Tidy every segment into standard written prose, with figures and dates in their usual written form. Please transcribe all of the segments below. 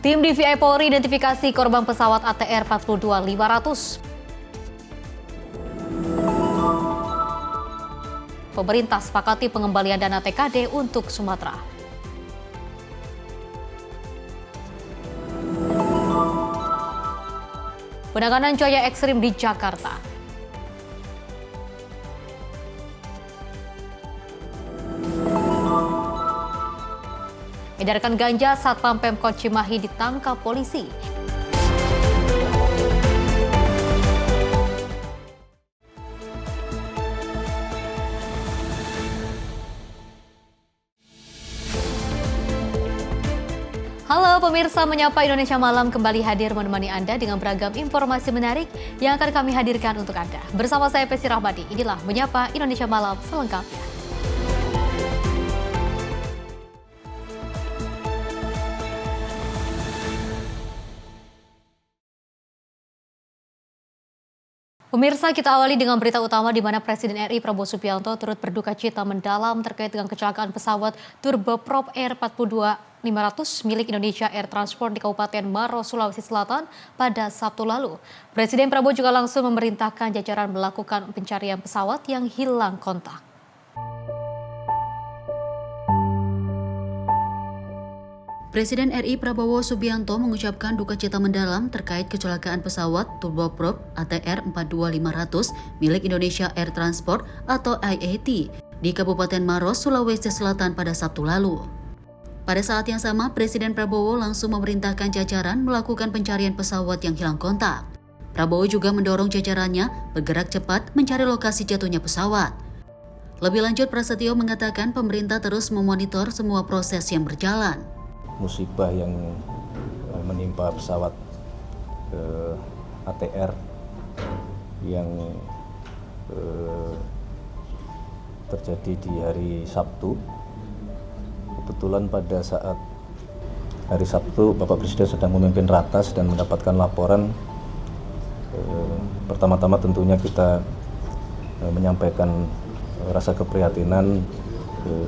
Tim DVI Polri identifikasi korban pesawat ATR 42500. Pemerintah sepakati pengembalian dana TKD untuk Sumatera. Penanganan cuaca ekstrim di Jakarta. Edarkan ganja, Satpam Pemkot Cimahi ditangkap polisi. Halo pemirsa, Menyapa Indonesia Malam kembali hadir menemani Anda dengan beragam informasi menarik yang akan kami hadirkan untuk Anda. Bersama saya Pesi Rahmadi, inilah Menyapa Indonesia Malam selengkapnya. Pemirsa, kita awali dengan berita utama di mana Presiden RI Prabowo Subianto turut berduka cita mendalam terkait dengan kecelakaan pesawat Turboprop Air 42500 milik Indonesia Air Transport di Kabupaten Maros, Sulawesi Selatan pada Sabtu lalu. Presiden Prabowo juga langsung memerintahkan jajaran melakukan pencarian pesawat yang hilang kontak. Presiden RI Prabowo Subianto mengucapkan duka cita mendalam terkait kecelakaan pesawat Turboprop ATR 42500 milik Indonesia Air Transport atau IAT di Kabupaten Maros, Sulawesi Selatan pada Sabtu lalu. Pada saat yang sama, Presiden Prabowo langsung memerintahkan jajaran melakukan pencarian pesawat yang hilang kontak. Prabowo juga mendorong jajarannya bergerak cepat mencari lokasi jatuhnya pesawat. Lebih lanjut, Prasetyo mengatakan pemerintah terus memonitor semua proses yang berjalan. Musibah yang menimpa pesawat ATR yang terjadi di hari Sabtu. Kebetulan pada saat hari Sabtu Bapak Presiden sedang memimpin ratas dan mendapatkan laporan. Pertama-tama tentunya kita menyampaikan rasa keprihatinan,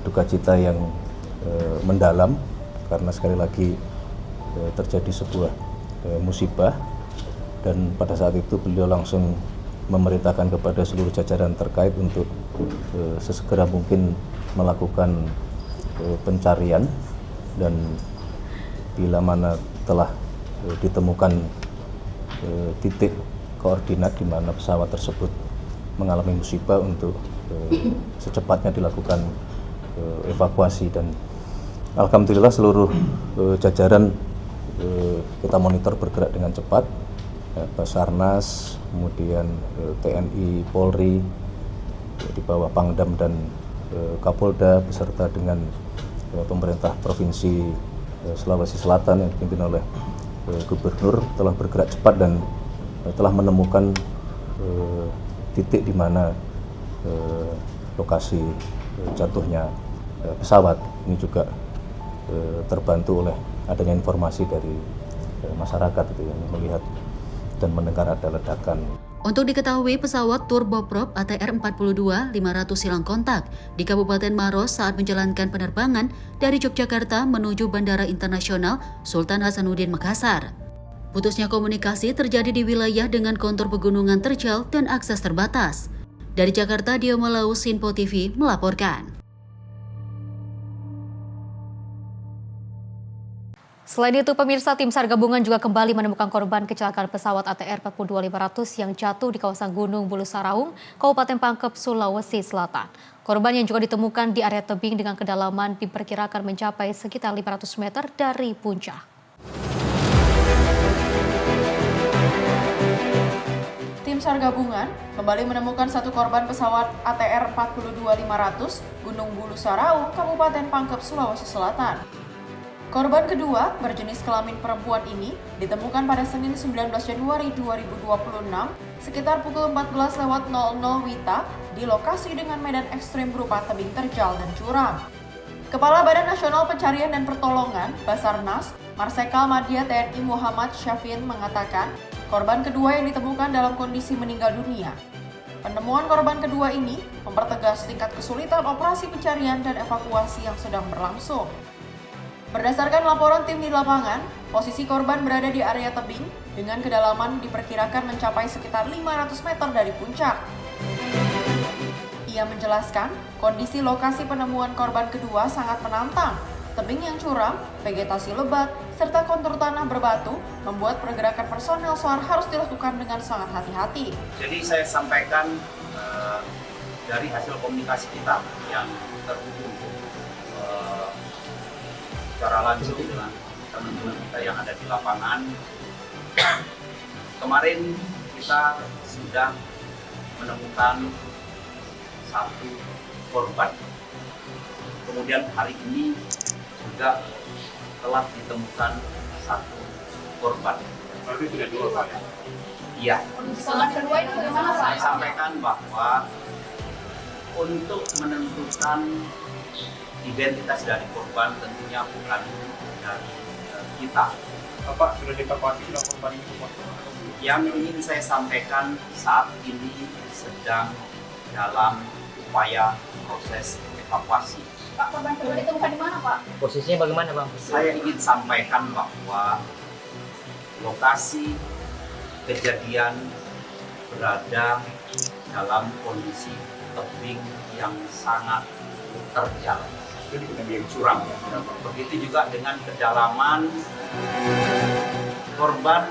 duka cita yang mendalam karena sekali lagi terjadi sebuah musibah, dan pada saat itu beliau langsung memerintahkan kepada seluruh jajaran terkait untuk sesegera mungkin melakukan pencarian, dan bila mana telah ditemukan titik koordinat di mana pesawat tersebut mengalami musibah untuk secepatnya dilakukan evakuasi. Dan alhamdulillah seluruh jajaran kita monitor bergerak dengan cepat, Basarnas, kemudian TNI, Polri, di bawah Pangdam dan Kapolda beserta dengan pemerintah Provinsi Sulawesi Selatan yang dipimpin oleh Gubernur telah bergerak cepat dan telah menemukan titik di mana lokasi jatuhnya pesawat. Ini juga terbantu oleh adanya informasi dari masyarakat yang melihat dan mendengar ada ledakan. Untuk diketahui, pesawat Turboprop ATR 42500 hilang kontak di Kabupaten Maros saat menjalankan penerbangan dari Yogyakarta menuju Bandara Internasional Sultan Hasanuddin Makassar. Putusnya komunikasi terjadi di wilayah dengan kontur pegunungan terjal dan akses terbatas. Dari Jakarta, Dio Malau, Sinpo TV melaporkan. Selain itu, pemirsa, tim SAR gabungan juga kembali menemukan korban kecelakaan pesawat ATR 42500 yang jatuh di kawasan Gunung Bulu Saraung, Kabupaten Pangkep, Sulawesi Selatan. Korban yang juga ditemukan di area tebing dengan kedalaman diperkirakan mencapai sekitar 500 meter dari puncak. Tim SAR gabungan kembali menemukan satu korban pesawat ATR 42500 Gunung Bulu Saraung, Kabupaten Pangkep, Sulawesi Selatan. Korban kedua berjenis kelamin perempuan ini ditemukan pada Senin 19 Januari 2026 sekitar pukul 14.00 WITA di lokasi dengan medan ekstrim berupa tebing terjal dan curam. Kepala Badan Nasional Pencarian dan Pertolongan Basarnas, Marsikal Madya TNI Muhammad Syafin mengatakan korban kedua yang ditemukan dalam kondisi meninggal dunia. Penemuan korban kedua ini mempertegas tingkat kesulitan operasi pencarian dan evakuasi yang sedang berlangsung. Berdasarkan laporan tim di lapangan, posisi korban berada di area tebing dengan kedalaman diperkirakan mencapai sekitar 500 meter dari puncak. Ia menjelaskan, kondisi lokasi penemuan korban kedua sangat menantang. Tebing yang curam, vegetasi lebat, serta kontur tanah berbatu membuat pergerakan personel SAR harus dilakukan dengan sangat hati-hati. Jadi saya sampaikan dari hasil komunikasi kita yang terhubung secara langsung dengan teman-teman kita yang ada di lapangan. Kemarin kita sudah menemukan satu korban. Kemudian hari ini juga telah ditemukan satu korban. Berarti sudah dua, Pak? Iya. Korban kedua itu bagaimana, Pak? Saya sampaikan bahwa untuk menentukan identitas dari korban tentunya bukan dari kita. Bapak sudah dievakuasi korban itu? Yang ingin saya sampaikan saat ini sedang dalam upaya proses evakuasi. Pak, korban kedua ditemukan di mana, Pak? Posisinya bagaimana, Bang? Saya ingin sampaikan bahwa lokasi kejadian berada dalam kondisi tebing yang sangat terjal. Jadi tebing yang Curam. Begitu juga dengan kedalaman, korban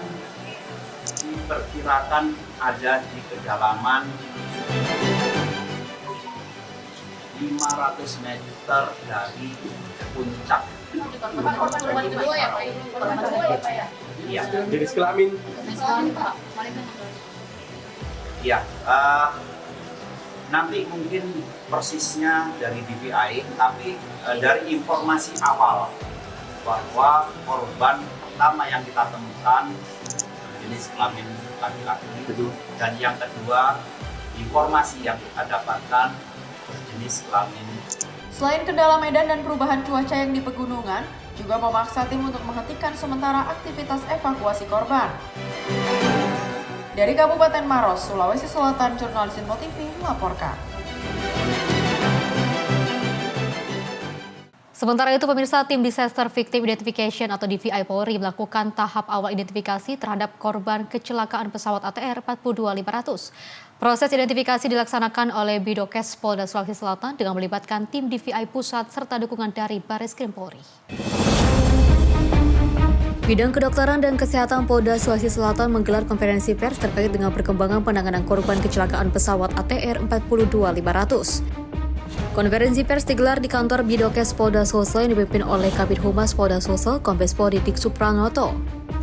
diperkirakan ada di kedalaman 500 meter dari puncak. Pak, korban kedua ya, Pak? Korban kedua ya, Pak ya? Iya, jenis kelamin? Pak. iya. Nanti mungkin persisnya dari DVI, tapi dari informasi awal bahwa korban pertama yang kita temukan jenis kelamin laki-laki, dan yang kedua informasi yang kita dapatkan jenis kelamin. Selain kendala medan dan perubahan cuaca yang di pegunungan, juga memaksa tim untuk menghentikan sementara aktivitas evakuasi korban. Dari Kabupaten Maros, Sulawesi Selatan, Jurnalis Info TV melaporkan. Sementara itu, pemirsa, tim Disaster Victim Identification atau DVI Polri melakukan tahap awal identifikasi terhadap korban kecelakaan pesawat ATR 42500. Proses identifikasi dilaksanakan oleh Bidokes Polda Sulawesi Selatan dengan melibatkan tim DVI Pusat serta dukungan dari Bareskrim Polri. Bidang Kedokteran dan Kesehatan Polda Sulawesi Selatan menggelar konferensi pers terkait dengan perkembangan penanganan korban kecelakaan pesawat ATR 42500. Konferensi pers digelar di kantor Bidokes Polda Sulsel yang dipimpin oleh Kabid Humas Polda Sulsel, Kombes Pol Didik Supranoto.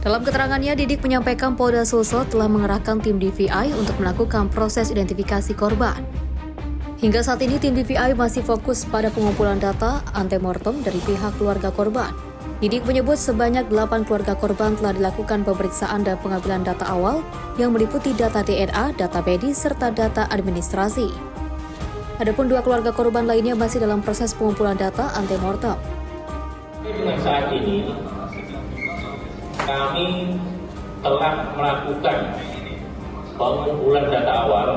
Dalam keterangannya, Didik menyampaikan Polda Sulsel telah mengerahkan tim DVI untuk melakukan proses identifikasi korban. Hingga saat ini, tim DVI masih fokus pada pengumpulan data antemortem dari pihak keluarga korban. Didik menyebut sebanyak 8 keluarga korban telah dilakukan pemeriksaan dan pengambilan data awal yang meliputi data DNA, data medis, serta data administrasi. Adapun 2 keluarga korban lainnya masih dalam proses pengumpulan data antemortem. Dengan saat ini, kami telah melakukan pengumpulan data awal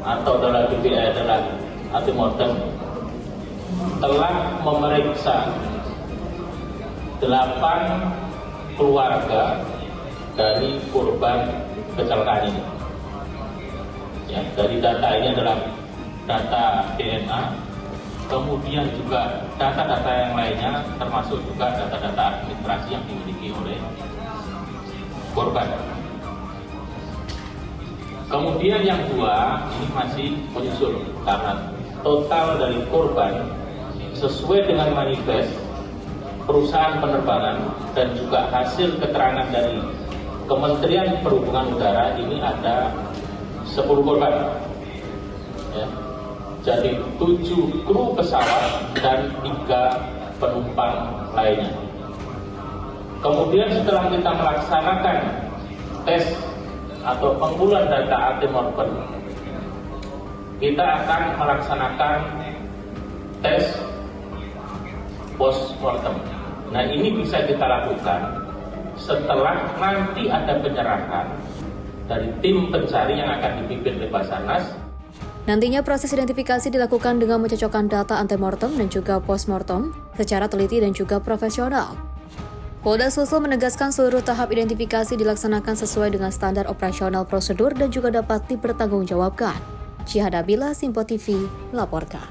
atau dalam DVI adalah antemortem, telah memeriksa 8 keluarga dari korban kecelakaan ini. Ya, dari data ini adalah data DNA, kemudian juga data-data yang lainnya, termasuk juga data-data administrasi yang dimiliki oleh korban. Kemudian yang 2 ini masih menyusul karena total dari korban sesuai dengan manifest perusahaan penerbangan dan juga hasil keterangan dari Kementerian Perhubungan Udara ini ada 10 korban. Ya. Jadi 7 kru pesawat dan 3 penumpang lainnya. Kemudian setelah kita melaksanakan tes atau pengumpulan data antemortem, kita akan melaksanakan tes postmortem. Nah, ini bisa kita lakukan setelah nanti ada penyerahan dari tim pencari yang akan dipimpin oleh Basarnas. Nantinya proses identifikasi dilakukan dengan mencocokkan data antemortem dan juga postmortem secara teliti dan juga profesional. Polda Sulsel menegaskan seluruh tahap identifikasi dilaksanakan sesuai dengan standar operasional prosedur dan juga dapat dipertanggungjawabkan. Syihadabila, Simpo TV, melaporkan.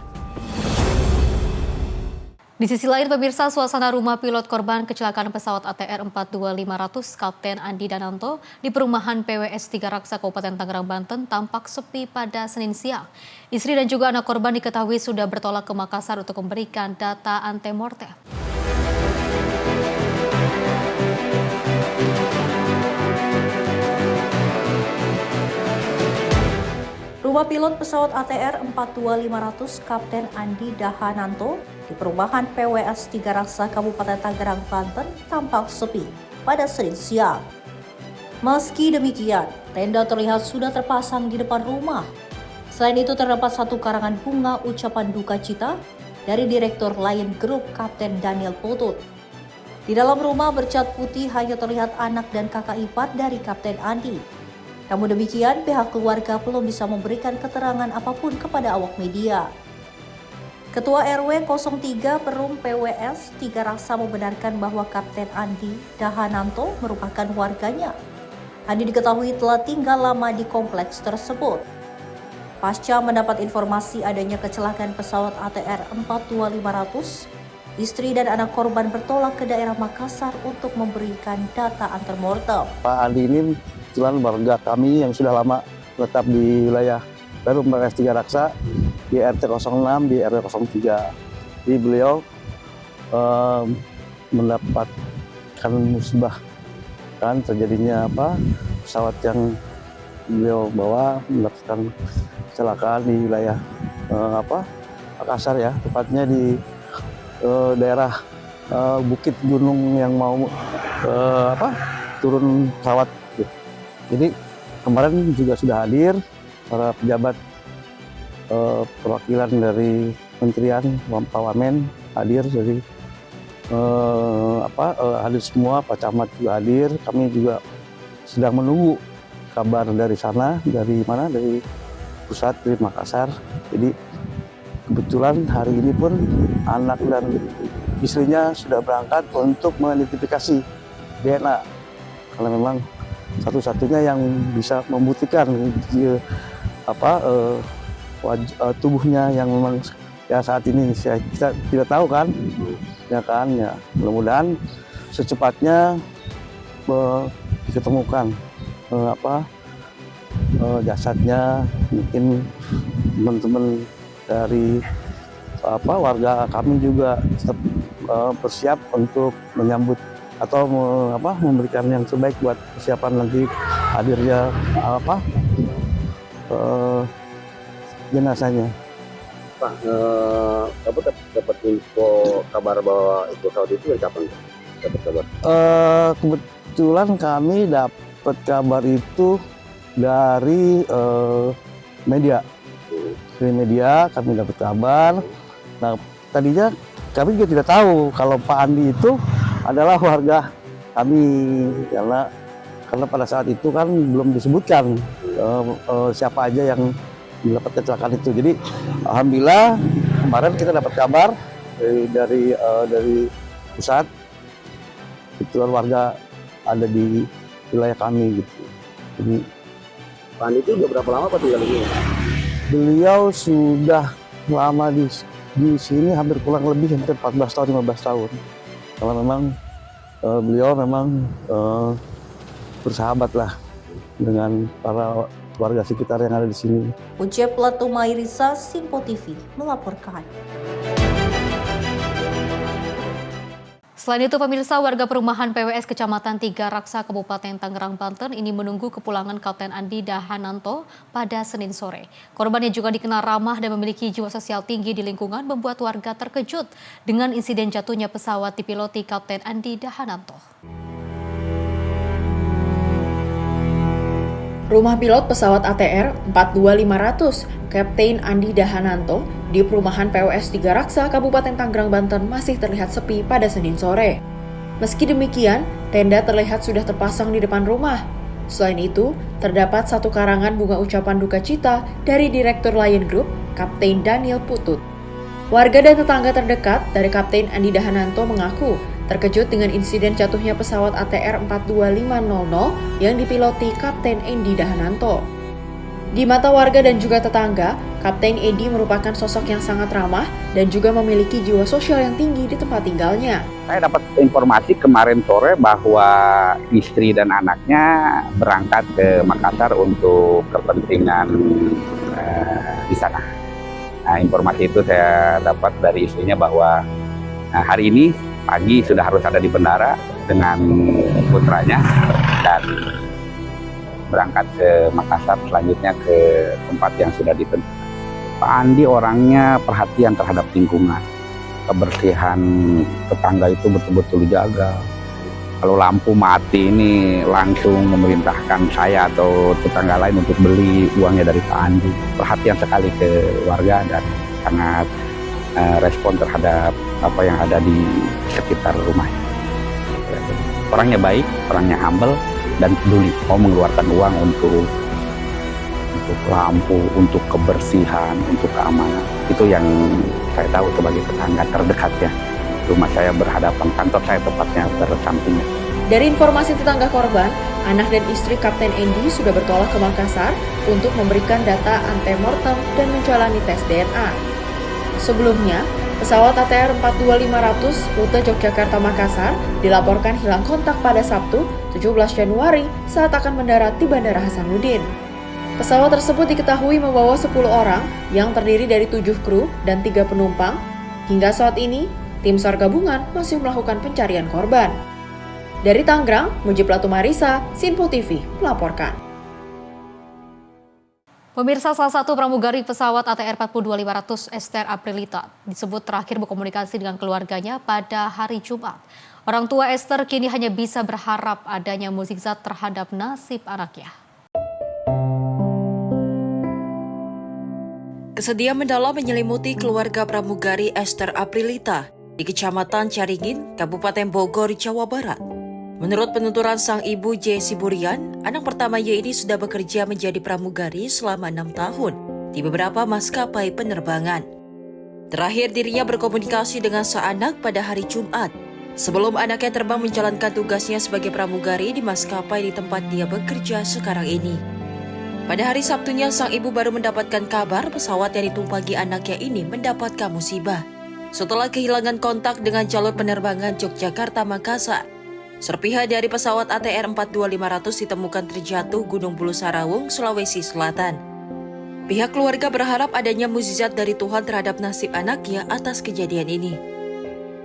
Di sisi lain, pemirsa, suasana rumah pilot korban kecelakaan pesawat ATR 42500 Kapten Andi Dananto di perumahan PWS 3 Raksa Kabupaten Tangerang, Banten tampak sepi pada Senin siang. Istri dan juga anak korban diketahui sudah bertolak ke Makassar untuk memberikan data antemortem. Rumah pilot pesawat ATR 42500 Kapten Andi Dahananto di perumahan PWS 3 Raksa Kabupaten Tangerang, Banten tampak sepi pada Senin siang. Meski demikian, tenda terlihat sudah terpasang di depan rumah. Selain itu terdapat satu karangan bunga ucapan duka cita dari Direktur Lion Group Kapten Daniel Putut. Di dalam rumah bercat putih hanya terlihat anak dan kakak ipar dari Kapten Andi. Namun demikian, pihak keluarga belum bisa memberikan keterangan apapun kepada awak media. Ketua RW 03 Perum PWS 3 Raksa membenarkan bahwa Kapten Andi Dahananto merupakan warganya. Andi diketahui telah tinggal lama di kompleks tersebut. Pasca mendapat informasi adanya kecelakaan pesawat ATR 42500, istri dan anak korban bertolak ke daerah Makassar untuk memberikan data antemortem. Pak Andi ini kebetulan warga kami yang sudah lama tetap di wilayah Perum PWS 3 Raksa di RT 06 di RW 03. Jadi beliau mendapatkan musibah kan terjadinya pesawat yang beliau bawa mendapatkan kecelakaan di wilayah Makassar ya, tepatnya di daerah Bukit Gunung yang mau turun pesawat. Jadi kemarin juga sudah hadir para pejabat perwakilan dari Kementerian Pak Wamen hadir, jadi hadir semua, Pak Camat juga hadir. Kami juga sedang menunggu kabar dari sana, dari mana, dari pusat, dari Makassar. Jadi kebetulan hari ini pun anak dan istrinya sudah berangkat untuk mengidentifikasi DNA, karena memang satu-satunya yang bisa membuktikan tubuhnya yang memang ya saat ini kita tidak tahu kan, ya kan, ya mudah-mudahan secepatnya diketemukan jasadnya. Mungkin teman-teman dari warga kami juga tetap bersiap untuk menyambut atau memberikan yang terbaik buat persiapan nanti hadirnya jenazahnya. Pak, dapat info kabar bahwa itu pesawat itu dari kapan? Dapat kabar? Kebetulan kami dapat kabar itu dari media. Dari media kami dapat kabar. Nah, tadinya kami juga tidak tahu kalau Pak Andi itu adalah warga kami, karena pada saat itu kan belum disebutkan siapa aja yang mendapat kecelakaan itu. Jadi alhamdulillah kemarin kita dapat kabar dari pusat, kebetulan warga ada di wilayah kami gitu. Jadi Pak Andi itu udah berapa lama Pak tinggal di sini? Beliau sudah lama di sini, hampir kurang lebih 14 tahun, 15 tahun. Karena memang beliau memang bersahabat lah dengan para warga sekitar yang ada di sini. Ucep Latumairisa, Simpo TV melaporkan. Selain itu, pemirsa, warga perumahan PWS Kecamatan 3 Raksa Kabupaten Tangerang, Banten ini menunggu kepulangan Kapten Andi Dahananto pada Senin sore. Korban yang juga dikenal ramah dan memiliki jiwa sosial tinggi di lingkungan membuat warga terkejut dengan insiden jatuhnya pesawat dipiloti Kapten Andi Dahananto. Rumah pilot pesawat ATR 42500 Kapten Andi Dahananto di perumahan PWS 3 Raksa Kabupaten Tangerang, Banten masih terlihat sepi pada Senin sore. Meski demikian, tenda terlihat sudah terpasang di depan rumah. Selain itu, terdapat satu karangan bunga ucapan duka cita dari Direktur Lion Group, Kapten Daniel Putut. Warga dan tetangga terdekat dari Kapten Andi Dahananto mengaku terkejut dengan insiden jatuhnya pesawat ATR 42500 yang dipiloti Kapten Andi Dahananto. Di mata warga dan juga tetangga, Kapten Edi merupakan sosok yang sangat ramah dan juga memiliki jiwa sosial yang tinggi di tempat tinggalnya. Saya dapat informasi kemarin sore bahwa istri dan anaknya berangkat ke Makassar untuk kepentingan di sana. Nah, informasi itu saya dapat dari istrinya bahwa hari ini pagi sudah harus ada di bandara dengan putranya dan berangkat ke Makassar, selanjutnya ke tempat yang sudah ditentukan. Pak Andi orangnya perhatian terhadap lingkungan, kebersihan tetangga itu betul-betul dijaga. Kalau lampu mati ini langsung memerintahkan saya atau tetangga lain untuk beli uangnya dari Pak Andi. Perhatian sekali ke warga dan sangat respon terhadap apa yang ada di sekitar rumahnya. Orangnya baik, orangnya humble, dan peduli mau mengeluarkan uang untuk lampu, untuk kebersihan, untuk keamanan. Itu yang saya tahu sebagai tetangga terdekatnya. Rumah saya berhadapan, kantor saya tepatnya bersampingnya. Dari informasi tetangga korban, anak dan istri Kapten Andi sudah bertolak ke Makassar untuk memberikan data antemortem dan menjalani tes DNA. Sebelumnya, pesawat ATR 42500 rute Yogyakarta-Makassar dilaporkan hilang kontak pada Sabtu, 17 Januari saat akan mendarat di Bandara Hasanuddin. Pesawat tersebut diketahui membawa 10 orang yang terdiri dari 7 kru dan 3 penumpang. Hingga saat ini, tim SAR gabungan masih melakukan pencarian korban. Dari Tangerang, Mujib Latumarisa, Sinpo TV melaporkan. Pemirsa, salah satu pramugari pesawat ATR 42500 Esther Aprilita disebut terakhir berkomunikasi dengan keluarganya pada hari Jumat. Orang tua Esther kini hanya bisa berharap adanya mukjizat terhadap nasib anaknya. Kesedihan mendalam menyelimuti keluarga pramugari Esther Aprilita di Kecamatan Caringin, Kabupaten Bogor, Jawa Barat. Menurut penuturan sang ibu J. Siburian, anak pertamanya ini sudah bekerja menjadi pramugari selama 6 tahun di beberapa maskapai penerbangan. Terakhir dirinya berkomunikasi dengan sang anak pada hari Jumat, sebelum anaknya terbang menjalankan tugasnya sebagai pramugari di maskapai di tempat dia bekerja sekarang ini. Pada hari Sabtunya, sang ibu baru mendapatkan kabar pesawat yang ditumpangi anaknya ini mendapatkan musibah. Setelah kehilangan kontak dengan jalur penerbangan Yogyakarta-Makassar, serpihan dari pesawat ATR 42500 ditemukan terjatuh Gunung Bulu Sarawung, Sulawesi Selatan. Pihak keluarga berharap adanya mukjizat dari Tuhan terhadap nasib anaknya atas kejadian ini.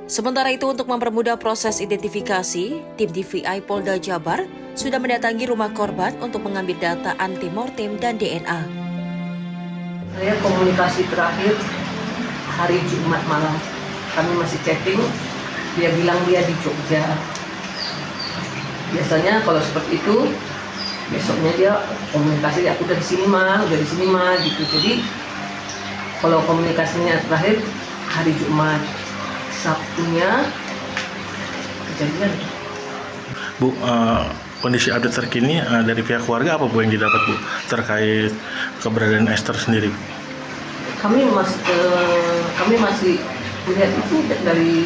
Sementara itu, untuk mempermudah proses identifikasi, tim DVI Polda Jabar sudah mendatangi rumah korban untuk mengambil data antemortem dan DNA. Saya komunikasi terakhir hari Jumat malam. Kami masih chatting, dia bilang dia di Jogja. Biasanya kalau seperti itu, besoknya dia komunikasi, aku dari sini mah gitu. Jadi kalau komunikasinya terakhir hari Jumat, Sabtunya kejadian. Bu, kondisi update terkini dari pihak keluarga apa Bu yang didapat Bu terkait keberadaan Esther sendiri? Kami masih melihat itu dari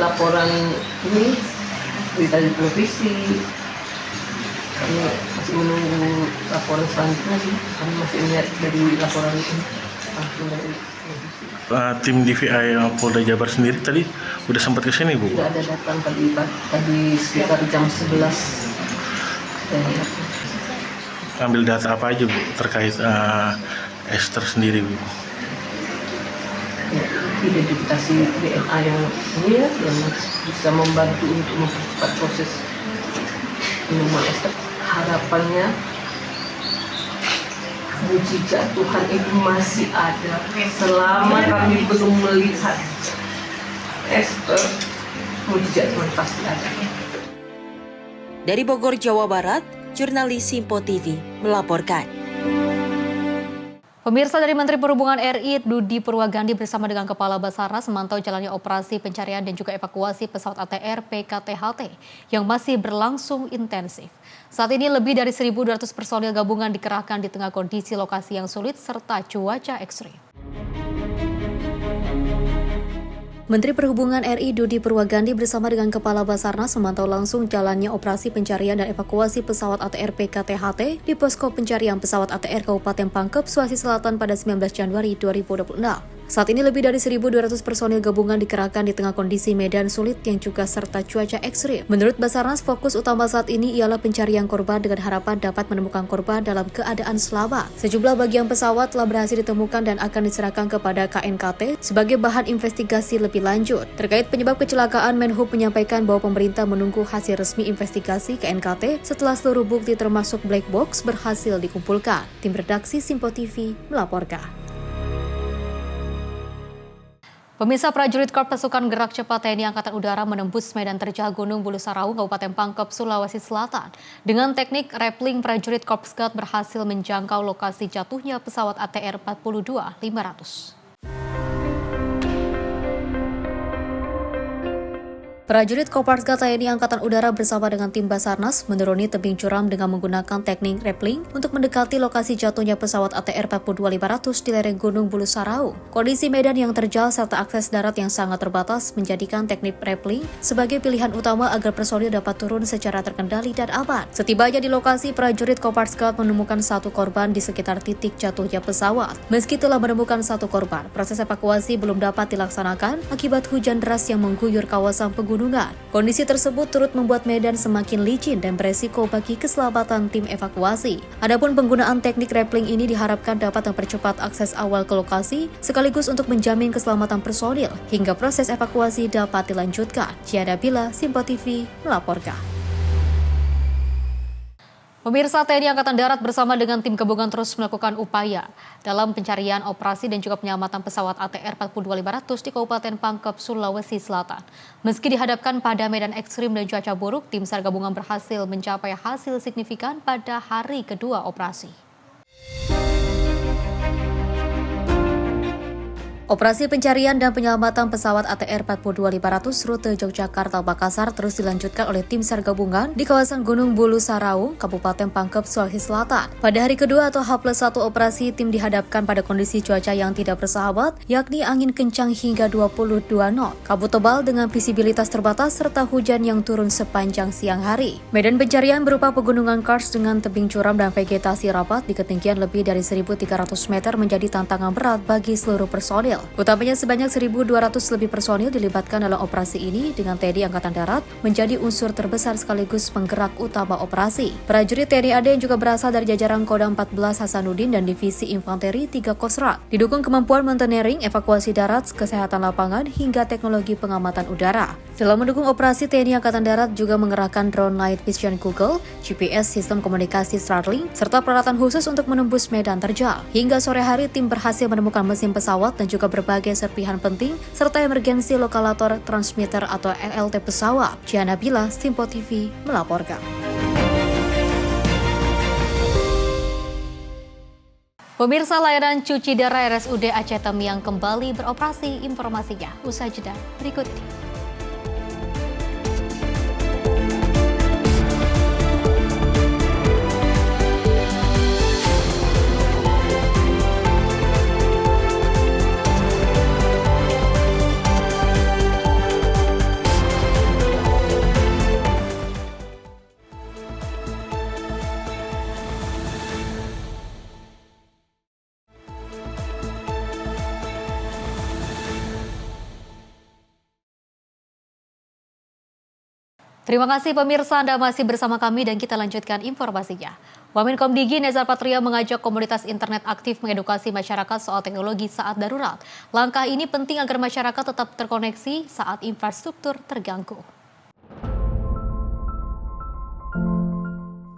laporan ini, berita di televisi. Kami masih menunggu laporan selanjutnya sih. Kami masih melihat dari laporan ini langsung dari televisi. Tim DVI Polda Jabar sendiri tadi udah sempat ke sini Bu? Sudah ada datang tadi sekitar jam 11. Ambil data apa aja Bu terkait Esther sendiri Bu? Identifikasi DNA yang ini ya, yang bisa membantu untuk mempercepat proses penemuan Esther. Harapannya mukjizat Tuhan itu masih ada. Selama kami belum melihat Esther, mukjizat Tuhan pasti ada. Dari Bogor, Jawa Barat, jurnalis Sinpo TV melaporkan. Pemirsa, dari Menteri Perhubungan RI Budi Purwagandi bersama dengan Kepala Basarnas memantau jalannya operasi pencarian dan juga evakuasi pesawat ATR PKTHT yang masih berlangsung intensif. Saat ini lebih dari 1.200 personil gabungan dikerahkan di tengah kondisi lokasi yang sulit serta cuaca ekstrim. Menteri Perhubungan RI Budi Purwagandi bersama dengan Kepala Basarnas memantau langsung jalannya operasi pencarian dan evakuasi pesawat ATR PKTHT di posko pencarian pesawat ATR Kabupaten Pangkep, Sulawesi Selatan pada 19 Januari 2026. Saat ini lebih dari 1.200 personil gabungan dikerahkan di tengah kondisi medan sulit yang juga serta cuaca ekstrim. Menurut Basarnas, fokus utama saat ini ialah pencarian korban dengan harapan dapat menemukan korban dalam keadaan selamat. Sejumlah bagian pesawat telah berhasil ditemukan dan akan diserahkan kepada KNKT sebagai bahan investigasi lebih lanjut. Terkait penyebab kecelakaan, Menhub menyampaikan bahwa pemerintah menunggu hasil resmi investigasi KNKT setelah seluruh bukti termasuk black box berhasil dikumpulkan. Tim redaksi Simpo TV melaporkan. Pemirsa, prajurit Korps Pasukan Gerak Cepat TNI Angkatan Udara menembus medan terjal Gunung Bulu Saraung, Kabupaten Pangkep, Sulawesi Selatan. Dengan teknik rappelling, prajurit Korps Gard berhasil menjangkau lokasi jatuhnya pesawat ATR 42500. Prajurit Kopaska TNI Angkatan Udara bersama dengan tim Basarnas menuruni tebing curam dengan menggunakan teknik rappelling untuk mendekati lokasi jatuhnya pesawat ATR 42500 di lereng Gunung Bulu Saraung. Kondisi medan yang terjal serta akses darat yang sangat terbatas menjadikan teknik rappelling sebagai pilihan utama agar personil dapat turun secara terkendali dan aman. Setibanya di lokasi, prajurit Kopaska menemukan satu korban di sekitar titik jatuhnya pesawat. Meski telah menemukan satu korban, proses evakuasi belum dapat dilaksanakan akibat hujan deras yang mengguyur kawasan pegunungan. Kondisi tersebut turut membuat medan semakin licin dan beresiko bagi keselamatan tim evakuasi. Adapun penggunaan teknik rappelling ini diharapkan dapat mempercepat akses awal ke lokasi sekaligus untuk menjamin keselamatan personil hingga proses evakuasi dapat dilanjutkan. Ciada Bila, Simpo TV melaporkan. Pemirsa, TNI Angkatan Darat bersama dengan tim gabungan terus melakukan upaya dalam pencarian operasi dan juga penyelamatan pesawat ATR 42500 di Kabupaten Pangkep, Sulawesi Selatan. Meski dihadapkan pada medan ekstrim dan cuaca buruk, tim SAR gabungan berhasil mencapai hasil signifikan pada hari kedua operasi. Operasi pencarian dan penyelamatan pesawat ATR 42500 rute Yogyakarta-Makassar terus dilanjutkan oleh tim SAR gabungan di kawasan Gunung Bulu Saraung, Kabupaten Pangkep, Sulawesi Selatan. Pada hari kedua atau H+1 operasi, tim dihadapkan pada kondisi cuaca yang tidak bersahabat, yakni angin kencang hingga 22 knot, kabut tebal dengan visibilitas terbatas, serta hujan yang turun sepanjang siang hari. Medan pencarian berupa pegunungan kars dengan tebing curam dan vegetasi rapat di ketinggian lebih dari 1.300 meter menjadi tantangan berat bagi seluruh personil. Utamanya sebanyak 1.200 lebih personil dilibatkan dalam operasi ini dengan TNI Angkatan Darat menjadi unsur terbesar sekaligus penggerak utama operasi. Prajurit TNI AD yang juga berasal dari jajaran Kodam 14 Hasanuddin dan Divisi Infanteri 3 Kostrat, didukung kemampuan mountaineering, evakuasi darat, kesehatan lapangan, hingga teknologi pengamatan udara. Dalam mendukung operasi, TNI Angkatan Darat juga mengerahkan drone night vision Google, GPS, sistem komunikasi Starlink, serta peralatan khusus untuk menembus medan terjal. Hingga sore hari, tim berhasil menemukan mesin pesawat dan juga berbagai serpihan penting, serta emergency lokalator transmitter atau ELT pesawat. Ciana Bila, Simpo TV melaporkan. Pemirsa, layanan cuci darah RSUD Aceh Tamiang kembali beroperasi. Informasinya usai jeda berikut ini. Terima kasih pemirsa, Anda masih bersama kami dan kita lanjutkan informasinya. Wamenkom Digi Nezar Patria mengajak komunitas internet aktif mengedukasi masyarakat soal teknologi saat darurat. Langkah ini penting agar masyarakat tetap terkoneksi saat infrastruktur terganggu.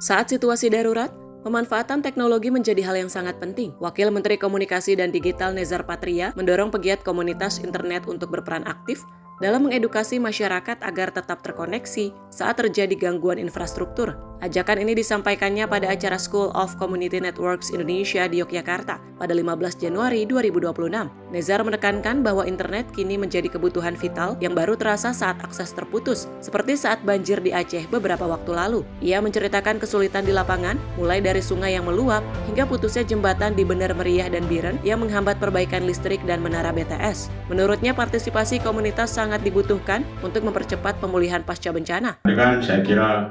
Saat situasi darurat, pemanfaatan teknologi menjadi hal yang sangat penting. Wakil Menteri Komunikasi dan Digital Nezar Patria mendorong pegiat komunitas internet untuk berperan aktif dalam mengedukasi masyarakat agar tetap terkoneksi saat terjadi gangguan infrastruktur. Ajakan ini disampaikannya pada acara School of Community Networks Indonesia di Yogyakarta pada 15 Januari 2026. Nezar menekankan bahwa internet kini menjadi kebutuhan vital yang baru terasa saat akses terputus, seperti saat banjir di Aceh beberapa waktu lalu. Ia menceritakan kesulitan di lapangan, mulai dari sungai yang meluap hingga putusnya jembatan di Bener Meriah dan Biren yang menghambat perbaikan listrik dan menara BTS. Menurutnya partisipasi komunitas sangat dibutuhkan untuk mempercepat pemulihan pasca bencana. Saya kira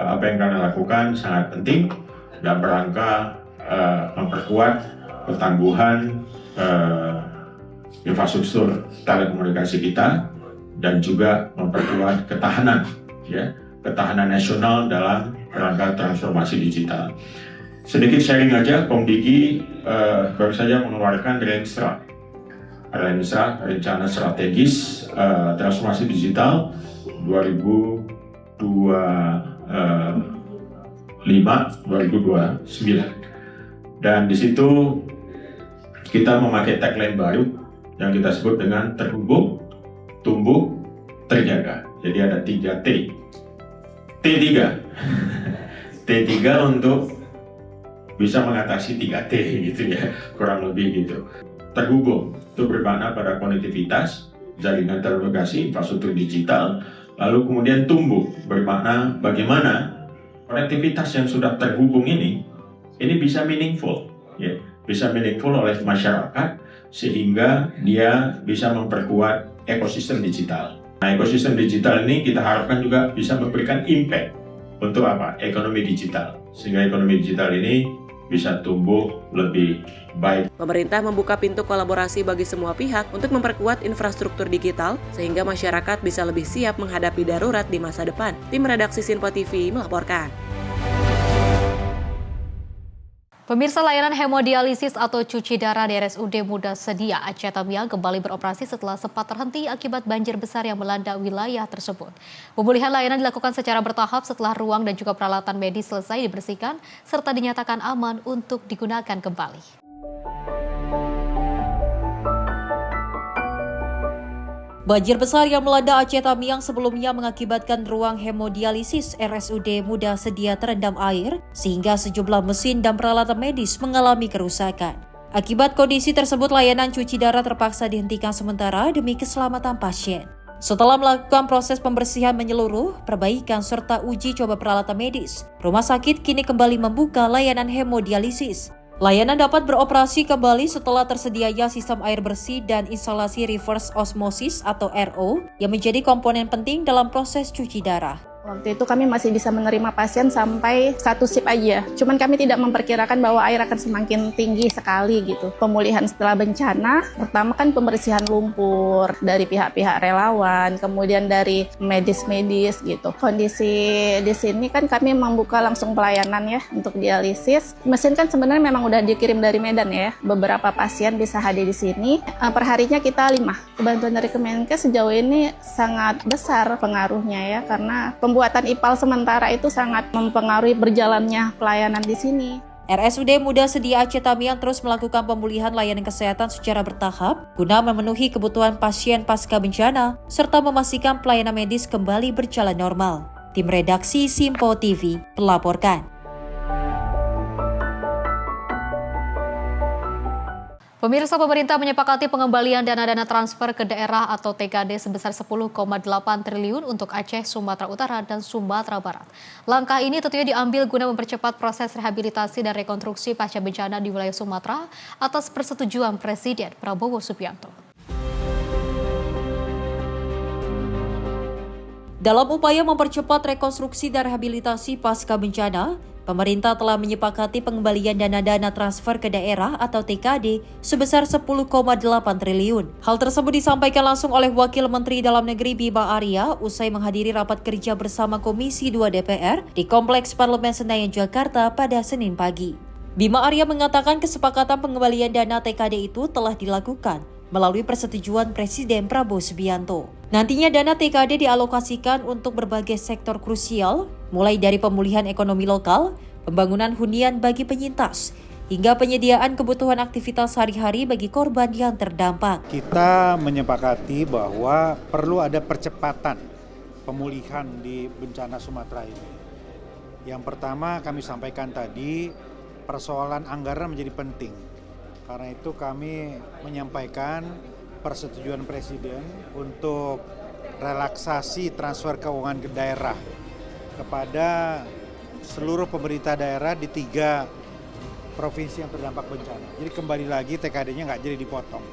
apa yang kami lakukan sangat penting dalam rangka memperkuat pertangguhan infrastruktur telekomunikasi kita dan juga memperkuat ketahanan nasional dalam rangka transformasi digital. Sedikit sharing aja, Komdigi baru saja mengeluarkan Renstra, rencana strategis transformasi digital 2025-2029, dan di situ kita memakai tagline baru yang kita sebut dengan terhubung, tumbuh, terjaga. Jadi ada 3 T. T3 T3 untuk bisa mengatasi 3 T gitu ya, kurang lebih gitu. Terhubung itu bermakna pada konektivitas, jaringan telekomunikasi, infrastruktur digital. Lalu kemudian tumbuh bermakna bagaimana konektivitas yang sudah terhubung ini bisa meaningful, ya, bisa meaningful oleh masyarakat sehingga dia bisa memperkuat ekosistem digital. Nah, ekosistem digital ini kita harapkan juga bisa memberikan impact untuk apa? Ekonomi digital, sehingga ekonomi digital ini bisa tumbuh lebih baik. Pemerintah membuka pintu kolaborasi bagi semua pihak untuk memperkuat infrastruktur digital sehingga masyarakat bisa lebih siap menghadapi darurat di masa depan. Tim redaksi Sinpo TV melaporkan. Pemirsa, layanan hemodialisis atau cuci darah di RSUD Muda Sedia Aceh Tamiang kembali beroperasi setelah sempat terhenti akibat banjir besar yang melanda wilayah tersebut. Pemulihan layanan dilakukan secara bertahap setelah ruang dan juga peralatan medis selesai dibersihkan serta dinyatakan aman untuk digunakan kembali. Banjir besar yang melanda Aceh Tamiang sebelumnya mengakibatkan ruang hemodialisis RSUD Muda Sedia terendam air sehingga sejumlah mesin dan peralatan medis mengalami kerusakan. Akibat kondisi tersebut, layanan cuci darah terpaksa dihentikan sementara demi keselamatan pasien. Setelah melakukan proses pembersihan menyeluruh, perbaikan serta uji coba peralatan medis, rumah sakit kini kembali membuka layanan hemodialisis. Layanan dapat beroperasi kembali setelah tersedianya sistem air bersih dan instalasi reverse osmosis atau RO yang menjadi komponen penting dalam proses cuci darah. Waktu itu kami masih bisa menerima pasien sampai 1 shift aja. Cuman kami tidak memperkirakan bahwa air akan semakin tinggi sekali gitu. Pemulihan setelah bencana, pertama kan pembersihan lumpur dari pihak-pihak relawan, kemudian dari medis-medis gitu. Kondisi di sini kan kami membuka langsung pelayanan ya untuk dialisis. Mesin kan sebenarnya memang udah dikirim dari Medan ya. Beberapa pasien bisa hadir di sini. Perharinya kita 5. Kebantuan dari Kemenkes sejauh ini sangat besar pengaruhnya ya, karena pembuatan IPAL sementara itu sangat mempengaruhi berjalannya pelayanan di sini. RSUD Muda Sedia Aceh Tamiang terus melakukan pemulihan layanan kesehatan secara bertahap guna memenuhi kebutuhan pasien pasca bencana serta memastikan pelayanan medis kembali berjalan normal. Tim redaksi Sinpo TV melaporkan. Pemirsa, pemerintah menyepakati pengembalian dana-dana transfer ke daerah atau TKD sebesar 10,8 triliun untuk Aceh, Sumatera Utara, dan Sumatera Barat. Langkah ini tentunya diambil guna mempercepat proses rehabilitasi dan rekonstruksi pasca bencana di wilayah Sumatera atas persetujuan Presiden Prabowo Subianto. Dalam upaya mempercepat rekonstruksi dan rehabilitasi pasca bencana, pemerintah telah menyepakati pengembalian dana-dana transfer ke daerah atau TKD sebesar 10,8 triliun. Hal tersebut disampaikan langsung oleh Wakil Menteri Dalam Negeri Bima Arya usai menghadiri rapat kerja bersama Komisi 2 DPR di Kompleks Parlemen Senayan, Jakarta pada Senin pagi. Bima Arya mengatakan kesepakatan pengembalian dana TKD itu telah dilakukan melalui persetujuan Presiden Prabowo Subianto. Nantinya dana TKD dialokasikan untuk berbagai sektor krusial, mulai dari pemulihan ekonomi lokal, pembangunan hunian bagi penyintas, hingga penyediaan kebutuhan aktivitas sehari-hari bagi korban yang terdampak. Kita menyepakati bahwa perlu ada percepatan pemulihan di bencana Sumatera ini. Yang pertama kami sampaikan tadi, persoalan anggaran menjadi penting. Karena itu kami menyampaikan persetujuan Presiden untuk relaksasi transfer keuangan ke daerah kepada seluruh pemerintah daerah di 3 provinsi yang terdampak bencana. Jadi kembali lagi TKD-nya nggak jadi dipotong.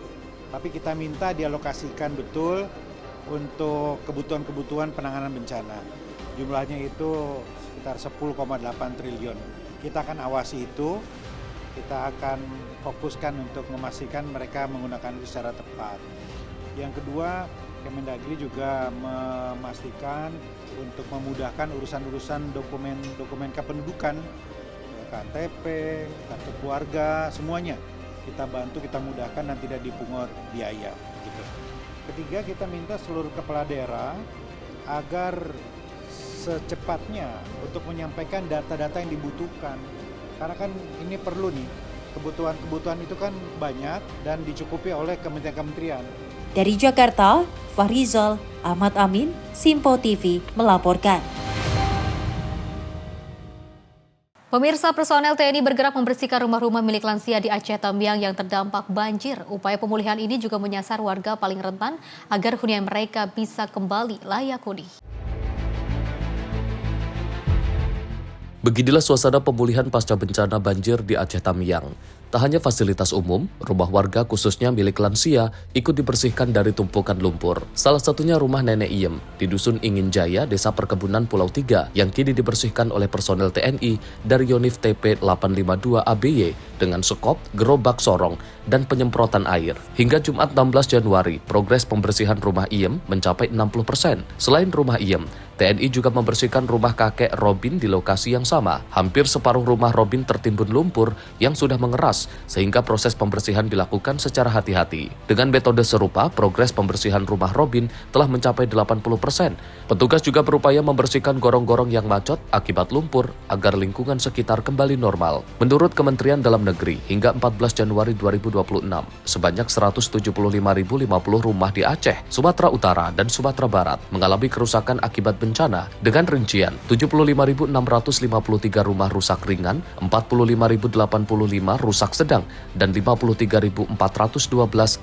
Tapi kita minta dialokasikan betul untuk kebutuhan-kebutuhan penanganan bencana. Jumlahnya itu sekitar 10,8 triliun. Kita akan awasi itu, kita akan fokuskan untuk memastikan mereka menggunakan itu secara tepat. Yang kedua, Kemendagri juga memastikan untuk memudahkan urusan-urusan dokumen kependudukan, KTP, kartu keluarga, semuanya kita bantu, kita mudahkan dan tidak dipungut biaya. Gitu. Ketiga, kita minta seluruh kepala daerah agar secepatnya untuk menyampaikan data-data yang dibutuhkan. Karena kan ini perlu nih, kebutuhan itu kan banyak dan dicukupi oleh kementerian-kementerian. Dari Jakarta, Fahrizal Ahmad Amin, Simpo TV melaporkan. Pemirsa, personel TNI bergerak membersihkan rumah-rumah milik lansia di Aceh Tamiang yang terdampak banjir. Upaya pemulihan ini juga menyasar warga paling rentan agar hunian mereka bisa kembali layak huni. Beginilah suasana pemulihan pasca bencana banjir di Aceh Tamiang. Tak hanya fasilitas umum, rumah warga khususnya milik lansia ikut dibersihkan dari tumpukan lumpur. Salah satunya rumah Nenek Iem di Dusun Ingin Jaya, Desa Perkebunan Pulau 3 yang kini dibersihkan oleh personel TNI dari Yonif TP 852 ABY dengan sekop, gerobak sorong, dan penyemprotan air. Hingga Jumat 16 Januari, progres pembersihan rumah Iem mencapai 60%. Selain rumah Iem, TNI juga membersihkan rumah kakek Robin di lokasi yang sama. Hampir separuh rumah Robin tertimbun lumpur yang sudah mengeras, sehingga proses pembersihan dilakukan secara hati-hati. Dengan metode serupa, progres pembersihan rumah Robin telah mencapai 80%. Petugas juga berupaya membersihkan gorong-gorong yang macet akibat lumpur agar lingkungan sekitar kembali normal. Menurut Kementerian Dalam Negeri, hingga 14 Januari 2026, sebanyak 175.050 rumah di Aceh, Sumatera Utara, dan Sumatera Barat mengalami kerusakan akibat bencana dengan rincian 75.653 rumah rusak ringan, 45.085 rusak sedang, dan 53.412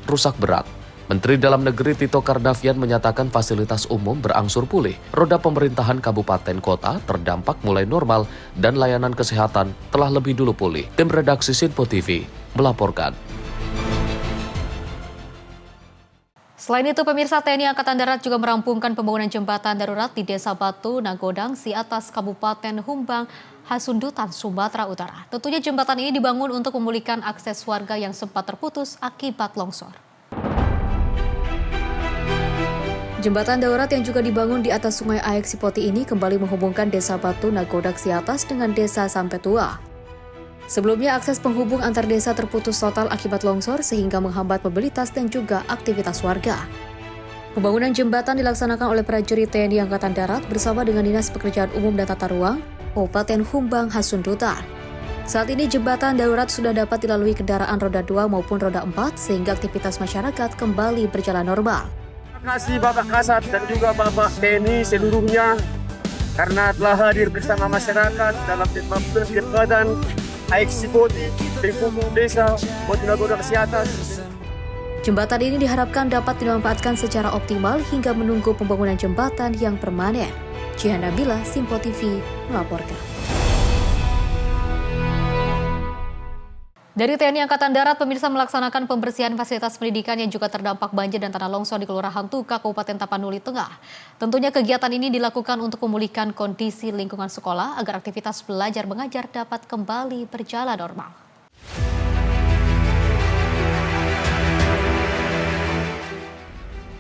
rusak berat. Menteri Dalam Negeri Tito Karnavian menyatakan fasilitas umum berangsur pulih, roda pemerintahan kabupaten kota terdampak mulai normal, dan layanan kesehatan telah lebih dulu pulih. Tim redaksi Simpo TV melaporkan. Selain itu, pemirsa, TNI Angkatan Darat juga merampungkan pembangunan jembatan darurat di Desa Batu, Nagodang, Siatas, Kabupaten Humbang, Hasundutan, Sumatera Utara. Tentunya jembatan ini dibangun untuk memulihkan akses warga yang sempat terputus akibat longsor. Jembatan darurat yang juga dibangun di atas Sungai Aek Sipoti ini kembali menghubungkan Desa Batu, Nagodang, Siatas dengan Desa Sampetua. Sebelumnya, akses penghubung antar desa terputus total akibat longsor sehingga menghambat mobilitas dan juga aktivitas warga. Pembangunan jembatan dilaksanakan oleh prajurit TNI Angkatan Darat bersama dengan Dinas Pekerjaan Umum dan Tata Ruang, Kabupaten Humbang, Hasundutan. Saat ini jembatan darurat sudah dapat dilalui kendaraan roda 2 maupun roda 4 sehingga aktivitas masyarakat kembali berjalan normal. Terima kasih Bapak Kasat dan juga Bapak TNI seluruhnya karena telah hadir bersama masyarakat dalam kegiatan Aek Sipoti, penghubung desa Batu Nagodang Siatas. Jembatan ini diharapkan dapat dimanfaatkan secara optimal hingga menunggu pembangunan jembatan yang permanen. Jihan Nabila, Simpo TV melaporkan. Dari TNI Angkatan Darat, pemirsa melaksanakan pembersihan fasilitas pendidikan yang juga terdampak banjir dan tanah longsor di Kelurahan Tuka, Kabupaten Tapanuli Tengah. Tentunya kegiatan ini dilakukan untuk memulihkan kondisi lingkungan sekolah agar aktivitas belajar mengajar dapat kembali berjalan normal.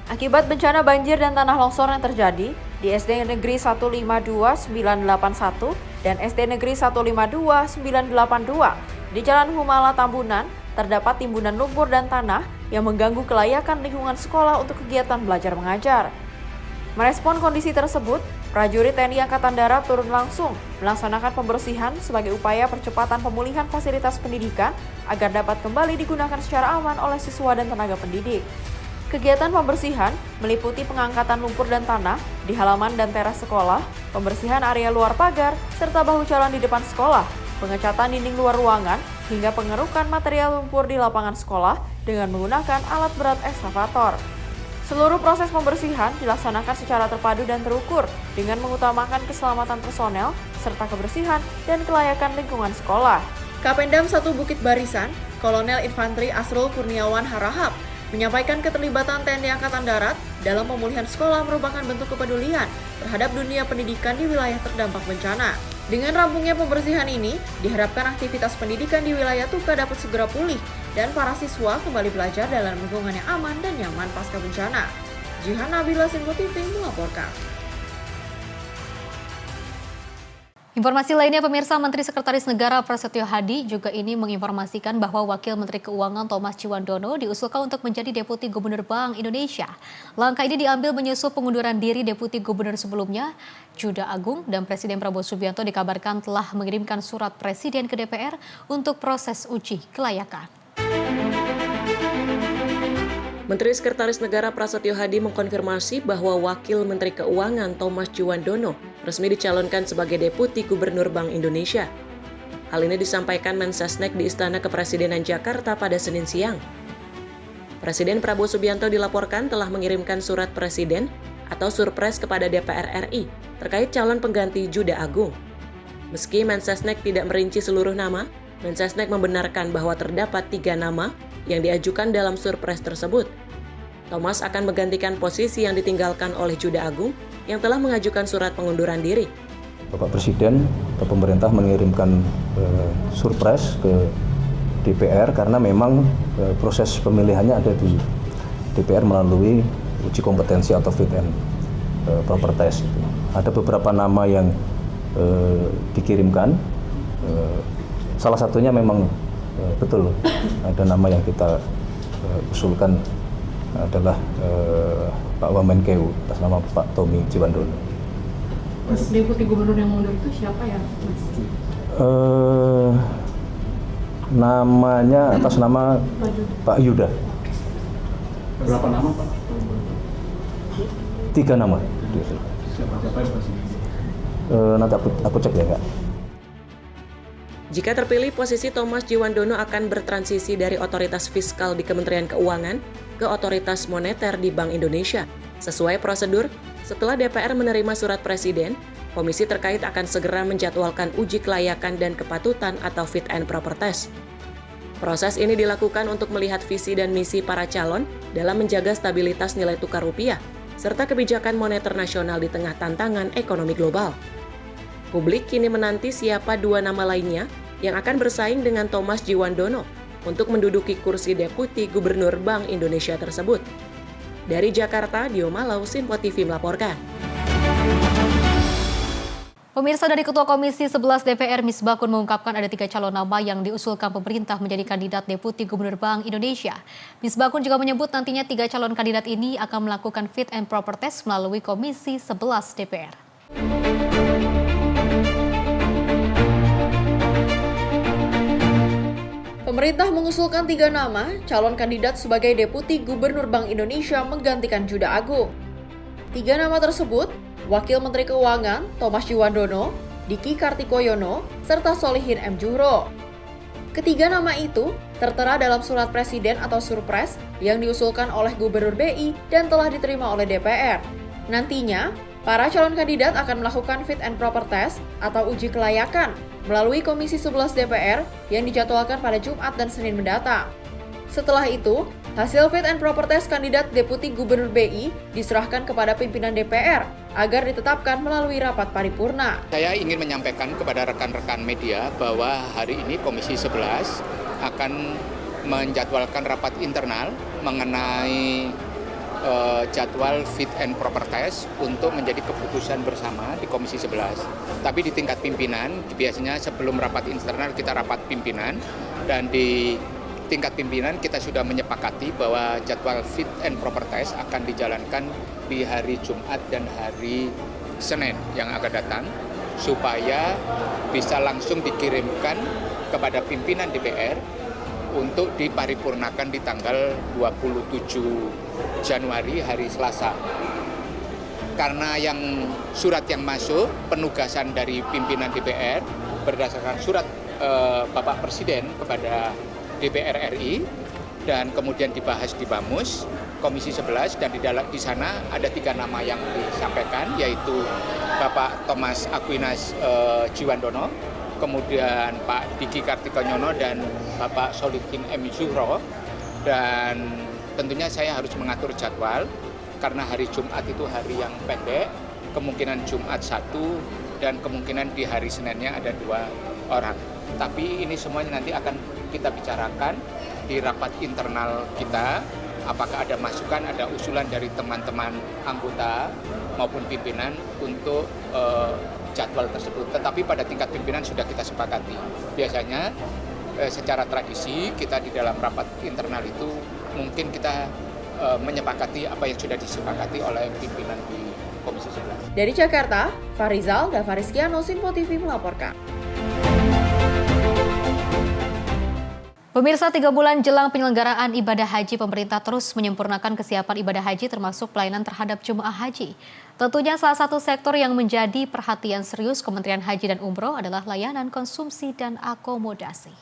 Akibat bencana banjir dan tanah longsor yang terjadi di SD Negeri 152981 dan SD Negeri 152982 di Jalan Humala Tambunan, terdapat timbunan lumpur dan tanah yang mengganggu kelayakan lingkungan sekolah untuk kegiatan belajar mengajar. Merespon kondisi tersebut, prajurit TNI Angkatan Darat turun langsung melaksanakan pembersihan sebagai upaya percepatan pemulihan fasilitas pendidikan agar dapat kembali digunakan secara aman oleh siswa dan tenaga pendidik. Kegiatan pembersihan meliputi pengangkatan lumpur dan tanah di halaman dan teras sekolah, pembersihan area luar pagar, serta bahu jalan di depan sekolah, pengecatan dinding luar ruangan, hingga pengerukan material lumpur di lapangan sekolah dengan menggunakan alat berat ekskavator. Seluruh proses pembersihan dilaksanakan secara terpadu dan terukur dengan mengutamakan keselamatan personel serta kebersihan dan kelayakan lingkungan sekolah. Kapendam 1 Bukit Barisan, Kolonel Infanteri Asrul Kurniawan Harahap, menyampaikan keterlibatan TNI Angkatan Darat dalam pemulihan sekolah merupakan bentuk kepedulian terhadap dunia pendidikan di wilayah terdampak bencana. Dengan rampungnya pembersihan ini, diharapkan aktivitas pendidikan di wilayah Tuka dapat segera pulih dan para siswa kembali belajar dalam lingkungan yang aman dan nyaman pasca bencana. Jihan Nabila, Simpo TV melaporkan. Informasi lainnya, pemirsa, Menteri Sekretaris Negara Prasetyo Hadi juga ini menginformasikan bahwa Wakil Menteri Keuangan Thomas Ciwandono diusulkan untuk menjadi Deputi Gubernur Bank Indonesia. Langkah ini diambil menyusul pengunduran diri Deputi Gubernur sebelumnya, Juda Agung, dan Presiden Prabowo Subianto dikabarkan telah mengirimkan surat Presiden ke DPR untuk proses uji kelayakan. Menteri Sekretaris Negara Prasetyo Hadi mengkonfirmasi bahwa Wakil Menteri Keuangan Thomas Ciwandono resmi dicalonkan sebagai Deputi Gubernur Bank Indonesia. Hal ini disampaikan Mensesnek di Istana Kepresidenan Jakarta pada Senin siang. Presiden Prabowo Subianto dilaporkan telah mengirimkan surat Presiden atau Surpres kepada DPR RI terkait calon pengganti Juda Agung. Meski Mensesnek tidak merinci seluruh nama, Mensesnek membenarkan bahwa terdapat 3 nama yang diajukan dalam Surpres tersebut. Thomas akan menggantikan posisi yang ditinggalkan oleh Juda Agung yang telah mengajukan surat pengunduran diri. Bapak Presiden atau pemerintah mengirimkan Surpres ke DPR karena memang proses pemilihannya ada di DPR melalui uji kompetensi atau fit and proper test. Ada beberapa nama yang dikirimkan, salah satunya memang betul ada nama yang kita usulkan adalah Pak Wamenkeu atas nama Pak Tommy Ciwandono. Mas, Deputi Gubernur yang mundur itu siapa ya, Mas? Namanya atas nama Pak Yuda. Berapa nama, Pak? 3 nama. Siapa-siapa yang pasti? Nanti aku cek ya, Kak. Jika terpilih, posisi Thomas Ciwandono akan bertransisi dari otoritas fiskal di Kementerian Keuangan ke otoritas moneter di Bank Indonesia. Sesuai prosedur, setelah DPR menerima surat Presiden, komisi terkait akan segera menjadwalkan uji kelayakan dan kepatutan atau fit and proper test. Proses ini dilakukan untuk melihat visi dan misi para calon dalam menjaga stabilitas nilai tukar rupiah, serta kebijakan moneter nasional di tengah tantangan ekonomi global. Publik kini menanti siapa 2 nama lainnya yang akan bersaing dengan Thomas Ciwandono untuk menduduki kursi Deputi Gubernur Bank Indonesia tersebut. Dari Jakarta, Dio Malau, Simpo TV melaporkan. Pemirsa, dari Ketua Komisi 11 DPR Misbakun mengungkapkan ada 3 calon nama yang diusulkan pemerintah menjadi kandidat Deputi Gubernur Bank Indonesia. Misbakun juga menyebut nantinya 3 calon kandidat ini akan melakukan fit and proper test melalui Komisi 11 DPR. Pemerintah mengusulkan 3 nama calon kandidat sebagai Deputi Gubernur Bank Indonesia menggantikan Juda Agung. 3 nama tersebut, Wakil Menteri Keuangan Thomas Ciwandono, Diki Kartikoyono, serta Solihin M. Juhro. Ketiga nama itu tertera dalam surat Presiden atau Surpres yang diusulkan oleh Gubernur BI dan telah diterima oleh DPR. Nantinya, para calon kandidat akan melakukan fit and proper test atau uji kelayakan melalui Komisi 11 DPR yang dijadwalkan pada Jumat dan Senin mendatang. Setelah itu, hasil fit and proper test kandidat Deputi Gubernur BI diserahkan kepada pimpinan DPR agar ditetapkan melalui rapat paripurna. Saya ingin menyampaikan kepada rekan-rekan media bahwa hari ini Komisi 11 akan menjadwalkan rapat internal mengenai jadwal fit and proper test untuk menjadi keputusan bersama di Komisi 11. Tapi di tingkat pimpinan, biasanya sebelum rapat internal kita rapat pimpinan, dan di tingkat pimpinan kita sudah menyepakati bahwa jadwal fit and proper test akan dijalankan di hari Jumat dan hari Senin yang akan datang, supaya bisa langsung dikirimkan kepada pimpinan DPR untuk diparipurnakan di tanggal 27 Januari hari Selasa. karena surat yang masuk penugasan dari pimpinan DPR berdasarkan surat Bapak Presiden kepada DPR RI dan kemudian dibahas di Bamus Komisi 11 dan di sana ada 3 nama yang disampaikan, yaitu Bapak Thomas Aquinas Jiwandono, kemudian Pak Diki Kartikonyono dan Bapak Solikin M. Zuhro. Dan tentunya saya harus mengatur jadwal karena hari Jumat itu hari yang pendek, kemungkinan Jumat 1 dan kemungkinan di hari Seninnya ada 2 orang. Tapi ini semuanya nanti akan kita bicarakan di rapat internal kita, apakah ada masukan, ada usulan dari teman-teman anggota maupun pimpinan untuk jadwal tersebut. Tetapi pada tingkat pimpinan sudah kita sepakati. Biasanya secara tradisi kita di dalam rapat internal itu mungkin kita menyepakati apa yang sudah disepakati oleh pimpinan di Komisi 11. Dari Jakarta, Farizal dan Fariskiano, Sinpo TV melaporkan. Pemirsa, 3 bulan jelang penyelenggaraan ibadah haji, pemerintah terus menyempurnakan kesiapan ibadah haji termasuk pelayanan terhadap jemaah haji. Tentunya salah satu sektor yang menjadi perhatian serius Kementerian Haji dan Umroh adalah layanan konsumsi dan akomodasi.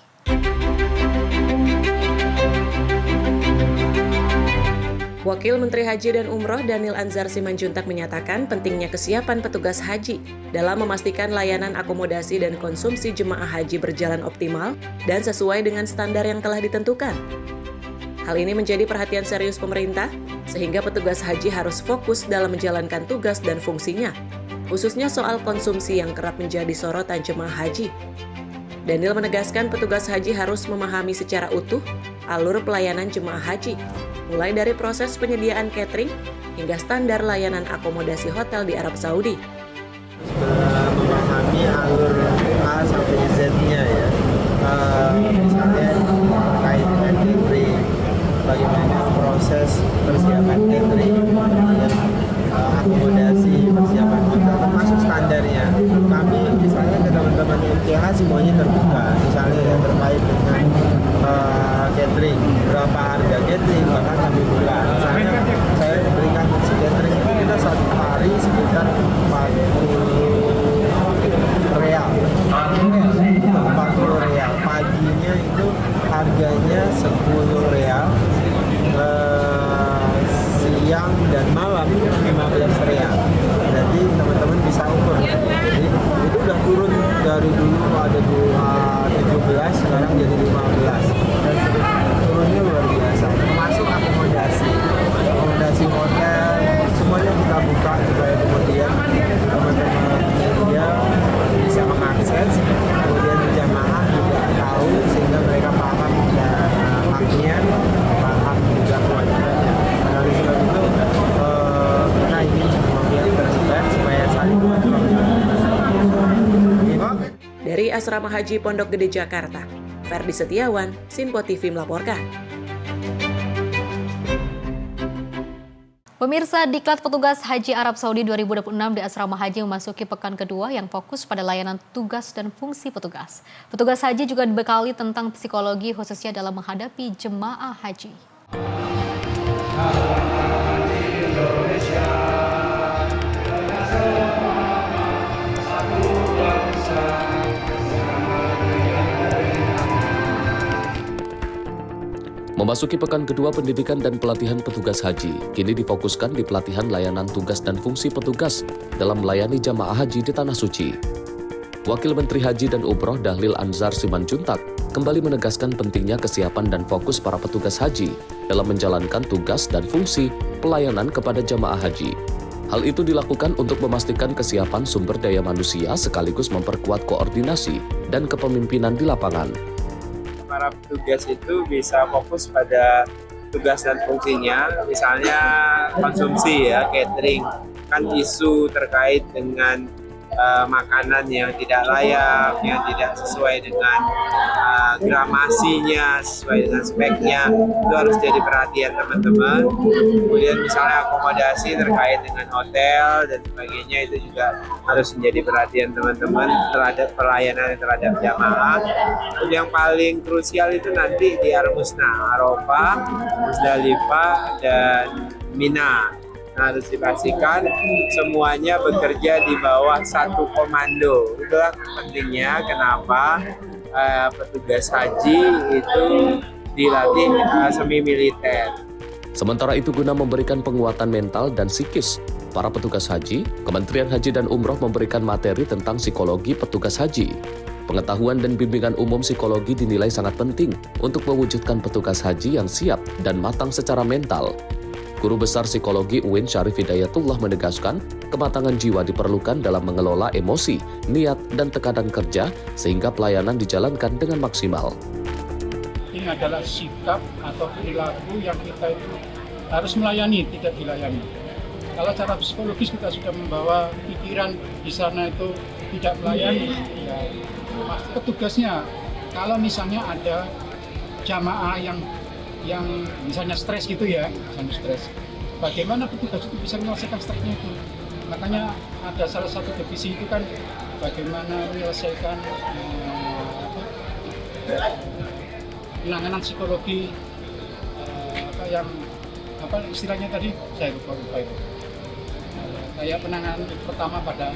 Wakil Menteri Haji dan Umroh Daniel Anzar Simanjuntak menyatakan pentingnya kesiapan petugas haji dalam memastikan layanan akomodasi dan konsumsi jemaah haji berjalan optimal dan sesuai dengan standar yang telah ditentukan. Hal ini menjadi perhatian serius pemerintah, sehingga petugas haji harus fokus dalam menjalankan tugas dan fungsinya, khususnya soal konsumsi yang kerap menjadi sorotan jemaah haji. Daniel menegaskan petugas haji harus memahami secara utuh alur pelayanan jemaah haji, mulai dari proses penyediaan catering hingga standar layanan akomodasi hotel di Arab Saudi. Memahami alur A sampai Z-nya ya, misalnya terkait dengan catering, bagaimana proses persiapan catering, akomodasi, persiapan hotel, termasuk standarnya. Kami misalnya ke teman-teman MTH semuanya terbuka, misalnya yang terkait dengan catering, berapa harga catering, bahkan kami buka. Misalnya saya berikan catering itu kita satu hari sekitar 40 real. 40 real. Paginya itu harganya 10 real. Siang dan malam 15 real. Jadi teman-teman bisa ukur. Jadi itu udah turun dari dulu ada 17, sekarang jadi 15. Dan turunnya luar biasa. Termasuk akomodasi hotel, semuanya kita buka supaya kemudian teman-teman media bisa mengakses, kemudian jamaah juga tahu sehingga mereka paham haknya, paham juga kewajibannya. Dari sebab itu kita ingin semuanya terlibat supaya saling Dari Asrama Haji Pondok Gede Jakarta, Ferdi Setiawan, Sinpo TV melaporkan. Pemirsa, Diklat Petugas Haji Arab Saudi 2026 di Asrama Haji memasuki pekan kedua yang fokus pada layanan tugas dan fungsi petugas. Petugas haji juga dibekali tentang psikologi khususnya dalam menghadapi jemaah haji. Memasuki pekan kedua pendidikan dan pelatihan petugas haji, kini difokuskan di pelatihan layanan tugas dan fungsi petugas dalam melayani jamaah haji di Tanah Suci. Wakil Menteri Haji dan Umroh Daniel Anzar Simanjuntak kembali menegaskan pentingnya kesiapan dan fokus para petugas haji dalam menjalankan tugas dan fungsi pelayanan kepada jamaah haji. Hal itu dilakukan untuk memastikan kesiapan sumber daya manusia sekaligus memperkuat koordinasi dan kepemimpinan di lapangan. Para petugas itu bisa fokus pada tugas dan fungsinya, misalnya konsumsi ya, catering, kan isu terkait dengan makanan yang tidak layak, yang tidak sesuai dengan gramasinya, sesuai dengan speknya, itu harus jadi perhatian teman-teman. Kemudian misalnya akomodasi terkait dengan hotel dan sebagainya, itu juga harus menjadi perhatian teman-teman terhadap pelayanan terhadap jamaah. Yang paling krusial itu nanti di Al-Musna, Arafah, Musdalifah, dan Mina. harus dipastikan semuanya bekerja di bawah satu komando. Itulah pentingnya kenapa petugas haji itu dilatih semi militer. Sementara itu guna memberikan penguatan mental dan psikis para petugas haji, Kementerian Haji dan Umroh memberikan materi tentang psikologi petugas haji. Pengetahuan dan bimbingan umum psikologi dinilai sangat penting untuk mewujudkan petugas haji yang siap dan matang secara mental. Guru Besar Psikologi UIN Syarif Hidayatullah menegaskan, kematangan jiwa diperlukan dalam mengelola emosi, niat, dan tekanan kerja sehingga pelayanan dijalankan dengan maksimal. Ini adalah sikap atau perilaku yang kita itu harus melayani, tidak dilayani. Kalau secara psikologis kita sudah membawa pikiran di sana itu tidak melayani, ya pasti petugasnya. Kalau misalnya ada jamaah yang misalnya stres gitu ya, misalnya stres, bagaimana petugas itu bisa menyelesaikan stresnya itu? Makanya ada salah satu divisi itu kan bagaimana menyelesaikan penanganan psikologi istilahnya tadi saya lupa itu kayak penanganan pertama pada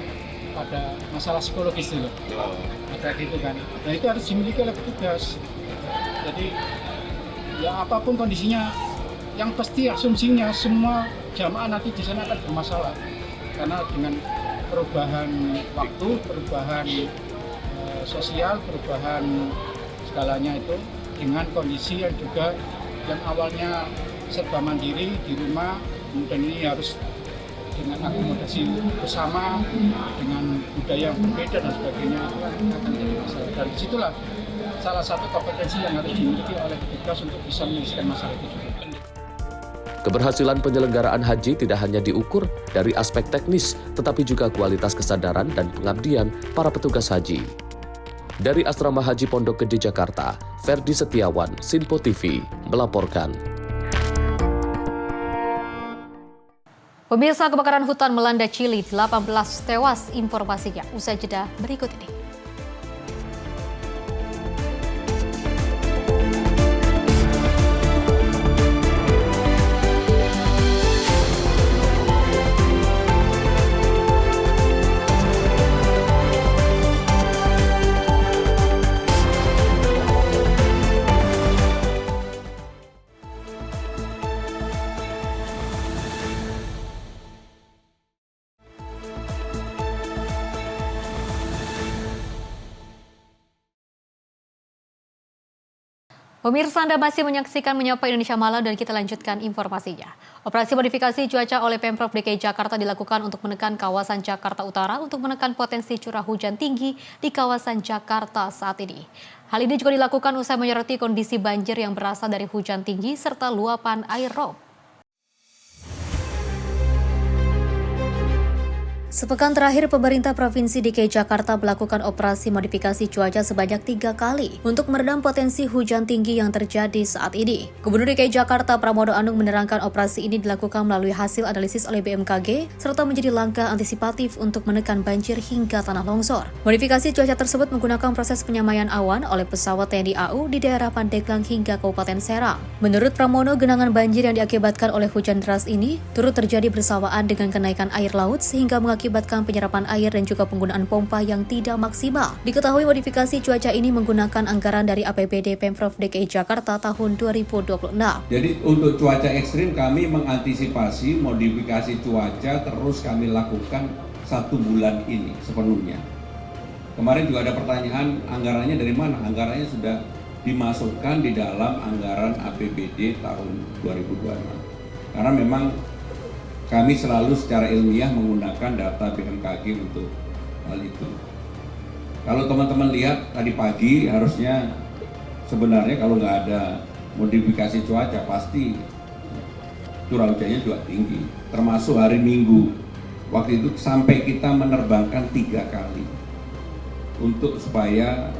masalah psikologis itu ada gitu kan. Nah itu harus dimiliki oleh petugas. Jadi ya apapun kondisinya, yang pasti asumsinya semua jamaah nanti di sana akan bermasalah karena dengan perubahan waktu, perubahan sosial, perubahan segalanya itu dengan kondisi yang juga yang awalnya serba mandiri di rumah, kemudian ini harus dengan akomodasi bersama, dengan budaya yang berbeda dan sebagainya, itu akan jadi masalah. Dan disitulah salah satu kompetensi yang harus dimiliki oleh petugas untuk bisa menyelesaikan masalah itu juga. Keberhasilan penyelenggaraan haji tidak hanya diukur dari aspek teknis, tetapi juga kualitas kesadaran dan pengabdian para petugas haji. Dari Asrama Haji Pondok Gede Jakarta, Ferdi Setiawan, Sinpo TV, melaporkan. Pemirsa, kebakaran hutan melanda Chili, 18 tewas, informasinya usai jeda berikut ini. Pemirsa, Anda masih menyaksikan Menyapa Indonesia Malam dan kita lanjutkan informasinya. Operasi modifikasi cuaca oleh Pemprov DKI Jakarta dilakukan untuk menekan kawasan Jakarta Utara untuk menekan potensi curah hujan tinggi di kawasan Jakarta saat ini. Hal ini juga dilakukan usai menyoroti kondisi banjir yang berasal dari hujan tinggi serta luapan air rob. Sepekan terakhir, pemerintah Provinsi DKI Jakarta melakukan operasi modifikasi cuaca sebanyak 3 kali untuk meredam potensi hujan tinggi yang terjadi saat ini. Gubernur DKI Jakarta Pramono Anung menerangkan operasi ini dilakukan melalui hasil analisis oleh BMKG serta menjadi langkah antisipatif untuk menekan banjir hingga tanah longsor. Modifikasi cuaca tersebut menggunakan proses penyamaian awan oleh pesawat TNI AU di daerah Pandeglang hingga Kabupaten Serang. Menurut Pramono, genangan banjir yang diakibatkan oleh hujan deras ini turut terjadi bersamaan dengan kenaikan air laut sehingga mengakibatkan penyerapan air dan juga penggunaan pompa yang tidak maksimal. Diketahui modifikasi cuaca ini menggunakan anggaran dari APBD Pemprov DKI Jakarta tahun 2026. Jadi untuk cuaca ekstrim kami mengantisipasi modifikasi cuaca terus kami lakukan 1 bulan ini sepenuhnya. Kemarin juga ada pertanyaan anggarannya dari mana? Anggarannya sudah dimasukkan di dalam anggaran APBD tahun 2026. Karena memang kami selalu secara ilmiah menggunakan data BMKG untuk hal itu. Kalau teman-teman lihat tadi pagi, harusnya sebenarnya kalau nggak ada modifikasi cuaca pasti curah hujannya juga tinggi. Termasuk hari Minggu, waktu itu sampai kita menerbangkan 3 kali untuk supaya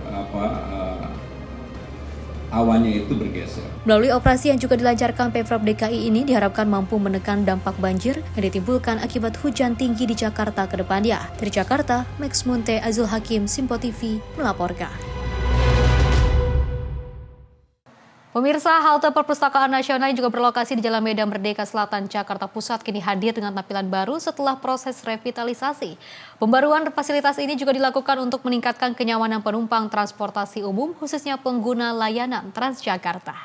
awannya itu bergeser. Melalui operasi yang juga dilancarkan Pemprov DKI ini diharapkan mampu menekan dampak banjir yang ditimbulkan akibat hujan tinggi di Jakarta ke depannya. Dari Jakarta, Max Munte, Azul Hakim, Simpo TV melaporkan. Pemirsa, halte Perpustakaan Nasional yang juga berlokasi di Jalan Medan Merdeka Selatan, Jakarta Pusat kini hadir dengan tampilan baru setelah proses revitalisasi. Pembaruan fasilitas ini juga dilakukan untuk meningkatkan kenyamanan penumpang transportasi umum, khususnya pengguna layanan Transjakarta.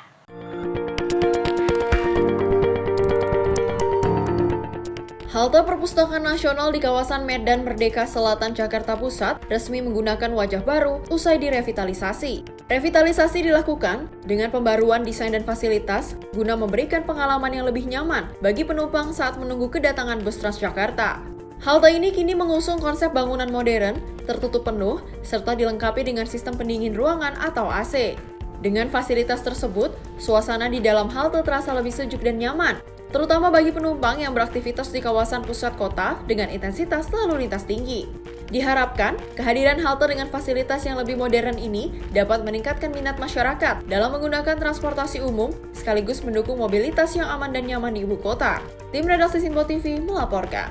Halte Perpustakaan Nasional di kawasan Medan Merdeka Selatan, Jakarta Pusat resmi menggunakan wajah baru usai direvitalisasi. Revitalisasi dilakukan dengan pembaruan desain dan fasilitas guna memberikan pengalaman yang lebih nyaman bagi penumpang saat menunggu kedatangan bus Transjakarta. Halte ini kini mengusung konsep bangunan modern, tertutup penuh, serta dilengkapi dengan sistem pendingin ruangan atau AC. Dengan fasilitas tersebut, suasana di dalam halte terasa lebih sejuk dan nyaman, terutama bagi penumpang yang beraktivitas di kawasan pusat kota dengan intensitas lalu lintas tinggi. Diharapkan, kehadiran halte dengan fasilitas yang lebih modern ini dapat meningkatkan minat masyarakat dalam menggunakan transportasi umum, sekaligus mendukung mobilitas yang aman dan nyaman di ibu kota. Tim redaksi Simpo TV melaporkan.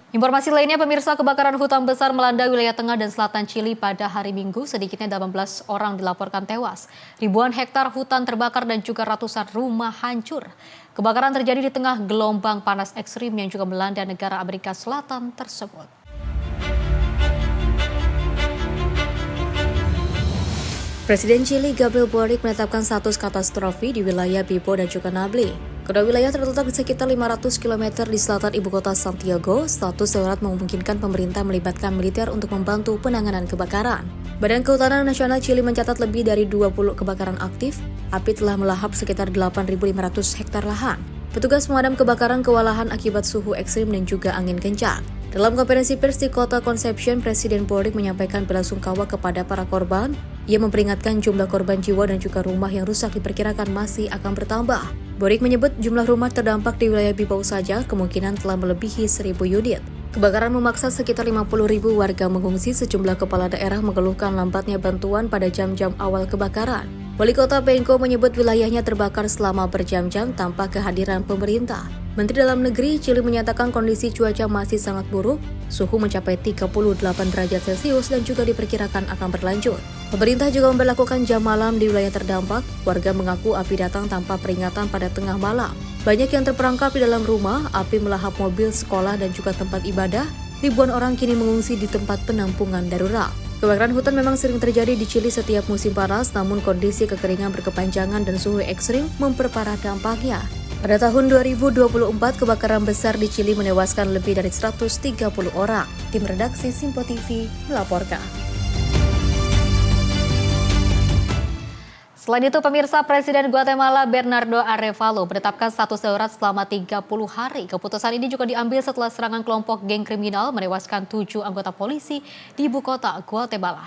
Informasi lainnya, pemirsa, kebakaran hutan besar melanda wilayah tengah dan selatan Chili pada hari Minggu. Sedikitnya 18 orang dilaporkan tewas. Ribuan hektar hutan terbakar dan juga ratusan rumah hancur. Kebakaran terjadi di tengah gelombang panas ekstrim yang juga melanda negara Amerika Selatan tersebut. Presiden Chili Gabriel Boric menetapkan status katastrofi di wilayah Bibo dan juga Nablé. Kedua wilayah terletak di sekitar 500 km di selatan ibu kota Santiago. Status darurat memungkinkan pemerintah melibatkan militer untuk membantu penanganan kebakaran. Badan Kehutanan Nasional Chili mencatat lebih dari 20 kebakaran aktif. Api telah melahap sekitar 8.500 hektar lahan. Petugas pemadam kebakaran kewalahan akibat suhu ekstrim dan juga angin kencang. Dalam konferensi pers di kota Concepcion, Presiden Boric menyampaikan belasungkawa kepada para korban. Ia memperingatkan jumlah korban jiwa dan juga rumah yang rusak diperkirakan masih akan bertambah. Boric menyebut jumlah rumah terdampak di wilayah Bibo saja kemungkinan telah melebihi 1.000 unit. Kebakaran memaksa sekitar 50.000 warga mengungsi. Sejumlah kepala daerah mengeluhkan lambatnya bantuan pada jam-jam awal kebakaran. Wali Kota Penco menyebut wilayahnya terbakar selama berjam-jam tanpa kehadiran pemerintah. Menteri Dalam Negeri Chili menyatakan kondisi cuaca masih sangat buruk, suhu mencapai 38 derajat Celcius dan juga diperkirakan akan berlanjut. Pemerintah juga memberlakukan jam malam di wilayah terdampak. Warga mengaku api datang tanpa peringatan pada tengah malam. Banyak yang terperangkap di dalam rumah, api melahap mobil sekolah dan juga tempat ibadah. Ribuan orang kini mengungsi di tempat penampungan darurat. Kebakaran hutan memang sering terjadi di Chili setiap musim panas, namun kondisi kekeringan berkepanjangan dan suhu ekstrim memperparah dampaknya. Pada tahun 2024, kebakaran besar di Chili menewaskan lebih dari 130 orang. Tim redaksi Simpo TV melaporkan. Selain itu, pemirsa, Presiden Guatemala Bernardo Arévalo menetapkan status darurat selama 30 hari. Keputusan ini juga diambil setelah serangan kelompok geng kriminal menewaskan 7 anggota polisi di ibu kota Guatemala.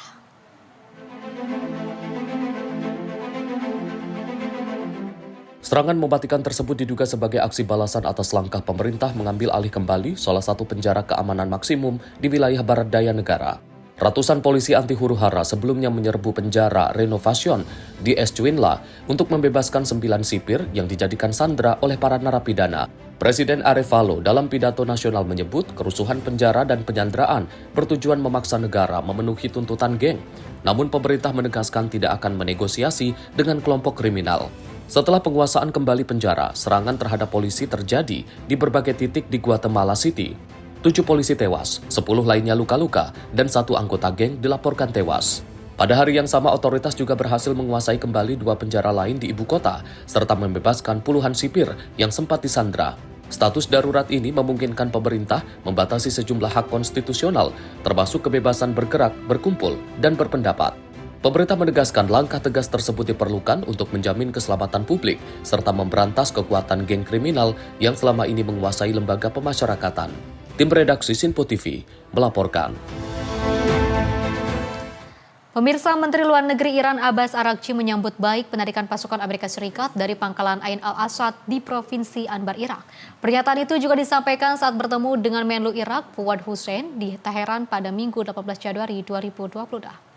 Serangan mematikan tersebut diduga sebagai aksi balasan atas langkah pemerintah mengambil alih kembali salah satu penjara keamanan maksimum di wilayah barat daya negara. Ratusan polisi anti huru-hara sebelumnya menyerbu penjara Renovación di Escuintla untuk membebaskan 9 sipir yang dijadikan sandera oleh para narapidana. Presiden Arévalo dalam pidato nasional menyebut kerusuhan penjara dan penyanderaan bertujuan memaksa negara memenuhi tuntutan geng. Namun pemerintah menegaskan tidak akan menegosiasi dengan kelompok kriminal. Setelah penguasaan kembali penjara, serangan terhadap polisi terjadi di berbagai titik di Guatemala City. 7 polisi tewas, 10 lainnya luka-luka, dan 1 anggota geng dilaporkan tewas. Pada hari yang sama, otoritas juga berhasil menguasai kembali 2 penjara lain di ibu kota, serta membebaskan puluhan sipir yang sempat disandra. Status darurat ini memungkinkan pemerintah membatasi sejumlah hak konstitusional, termasuk kebebasan bergerak, berkumpul, dan berpendapat. Pemerintah menegaskan langkah tegas tersebut diperlukan untuk menjamin keselamatan publik, serta memberantas kekuatan geng kriminal yang selama ini menguasai lembaga pemasyarakatan. Tim redaksi Simpo TV melaporkan. Pemirsa, Menteri Luar Negeri Iran Abbas Araghchi menyambut baik penarikan pasukan Amerika Serikat dari pangkalan Ain al-Asad di Provinsi Anbar, Irak. Pernyataan itu juga disampaikan saat bertemu dengan Menlu Irak Fuad Hussein di Teheran pada Minggu 18 Januari 2020.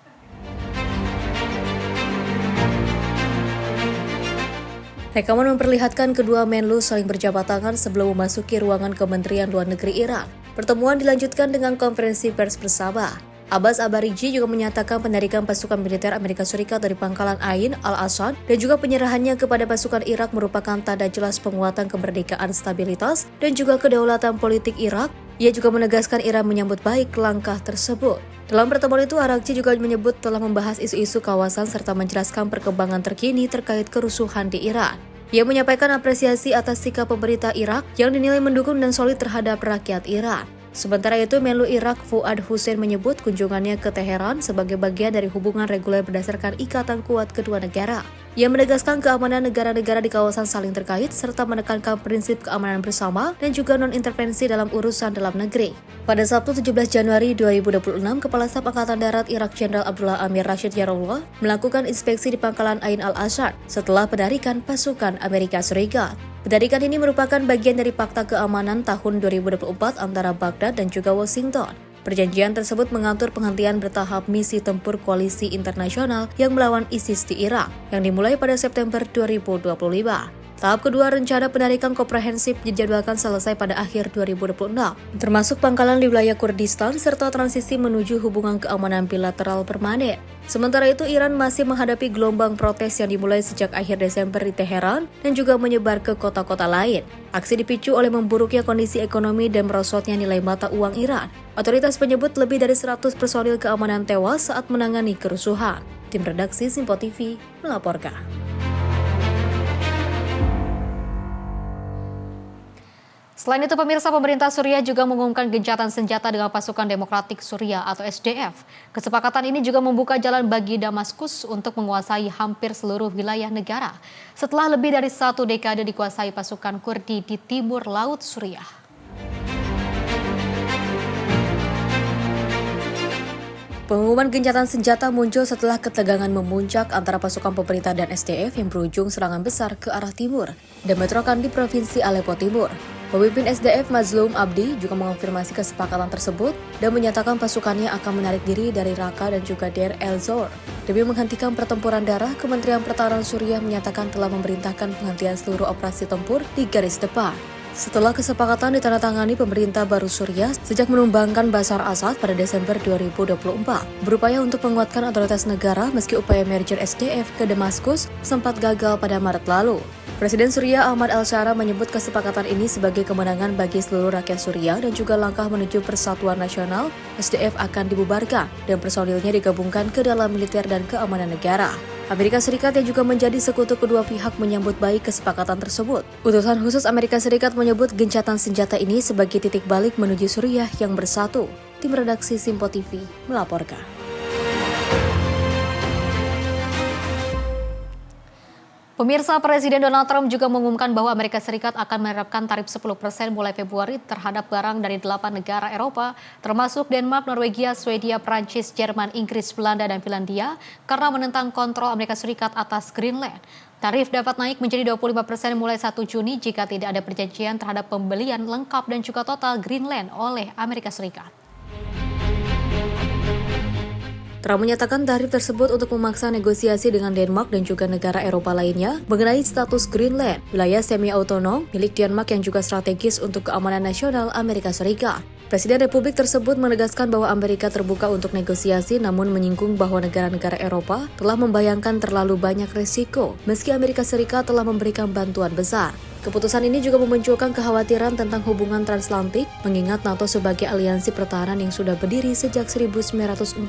Rekaman memperlihatkan kedua Menlu saling berjabat tangan sebelum memasuki ruangan Kementerian Luar Negeri Iran. Pertemuan dilanjutkan dengan konferensi pers bersama. Abbas Abariji juga menyatakan penarikan pasukan militer Amerika Serikat dari pangkalan Ain al-Assad dan juga penyerahannya kepada pasukan Irak merupakan tanda jelas penguatan kemerdekaan, stabilitas, dan juga kedaulatan politik Irak. Ia juga menegaskan Iran menyambut baik langkah tersebut. Dalam pertemuan itu, Arakci juga menyebut telah membahas isu-isu kawasan serta menjelaskan perkembangan terkini terkait kerusuhan di Iran. Ia menyampaikan apresiasi atas sikap pemerintah Irak yang dinilai mendukung dan solid terhadap rakyat Iran. Sementara itu, Menlu Irak Fuad Hussein menyebut kunjungannya ke Teheran sebagai bagian dari hubungan reguler berdasarkan ikatan kuat kedua negara. Ia menegaskan keamanan negara-negara di kawasan saling terkait serta menekankan prinsip keamanan bersama dan juga non-intervensi dalam urusan dalam negeri. Pada Sabtu 17 Januari 2026, Kepala Staf Angkatan Darat Irak Jenderal Abdullah Amir Rashid Yarullah melakukan inspeksi di pangkalan Ain al-Assad setelah penarikan pasukan Amerika Serikat. Penarikan ini merupakan bagian dari Fakta Keamanan tahun 2024 antara Baghdad dan juga Washington. Perjanjian tersebut mengatur penghentian bertahap misi tempur koalisi internasional yang melawan ISIS di Irak, yang dimulai pada September 2025. Tahap kedua rencana penarikan komprehensif dijadwalkan selesai pada akhir 2026, termasuk pangkalan di wilayah Kurdistan serta transisi menuju hubungan keamanan bilateral permanen. Sementara itu, Iran masih menghadapi gelombang protes yang dimulai sejak akhir Desember di Teheran dan juga menyebar ke kota-kota lain. Aksi dipicu oleh memburuknya kondisi ekonomi dan merosotnya nilai mata uang Iran. Otoritas menyebut lebih dari 100 personil keamanan tewas saat menangani kerusuhan. Tim redaksi Simpo TV melaporkan. Selain itu, pemirsa, pemerintah Suriah juga mengumumkan gencatan senjata dengan pasukan Demokratik Suriah atau SDF. Kesepakatan ini juga membuka jalan bagi Damaskus untuk menguasai hampir seluruh wilayah negara setelah lebih dari 1 dekade dikuasai pasukan Kurdi di timur laut Suriah. Pengumuman gencatan senjata muncul setelah ketegangan memuncak antara pasukan pemerintah dan SDF yang berujung serangan besar ke arah timur dan bentrokan di Provinsi Aleppo Timur. Pemimpin SDF Mazlum Abdi juga mengonfirmasi kesepakatan tersebut dan menyatakan pasukannya akan menarik diri dari Raqqa dan juga Deir el-Zor. Demi menghentikan pertempuran darah, Kementerian Pertahanan Suriah menyatakan telah memerintahkan penghentian seluruh operasi tempur di garis depan. Setelah kesepakatan ditandatangani pemerintah baru Suriah sejak menumbangkan Bashar Assad pada Desember 2024, berupaya untuk menguatkan otoritas negara meski upaya merger SDF ke Damaskus sempat gagal pada Maret lalu. Presiden Suriah Ahmad al-Shara menyebut kesepakatan ini sebagai kemenangan bagi seluruh rakyat Suriah dan juga langkah menuju persatuan nasional. SDF akan dibubarkan dan personilnya digabungkan ke dalam militer dan keamanan negara. Amerika Serikat yang juga menjadi sekutu kedua pihak menyambut baik kesepakatan tersebut. Utusan khusus Amerika Serikat menyebut gencatan senjata ini sebagai titik balik menuju Suriah yang bersatu. Tim redaksi Simpo TV melaporkan. Pemirsa, Presiden Donald Trump juga mengumumkan bahwa Amerika Serikat akan menerapkan tarif 10% mulai Februari terhadap barang dari 8 negara Eropa, termasuk Denmark, Norwegia, Swedia, Prancis, Jerman, Inggris, Belanda, dan Finlandia, karena menentang kontrol Amerika Serikat atas Greenland. Tarif dapat naik menjadi 25% mulai 1 Juni jika tidak ada perjanjian terhadap pembelian lengkap dan juga total Greenland oleh Amerika Serikat. Trump menyatakan tarif tersebut untuk memaksa negosiasi dengan Denmark dan juga negara Eropa lainnya mengenai status Greenland, wilayah semi-autonom milik Denmark yang juga strategis untuk keamanan nasional Amerika Serikat. Presiden Republik tersebut menegaskan bahwa Amerika terbuka untuk negosiasi namun menyinggung bahwa negara-negara Eropa telah membayangkan terlalu banyak risiko meski Amerika Serikat telah memberikan bantuan besar. Keputusan ini juga memunculkan kekhawatiran tentang hubungan transatlantik mengingat NATO sebagai aliansi pertahanan yang sudah berdiri sejak 1949.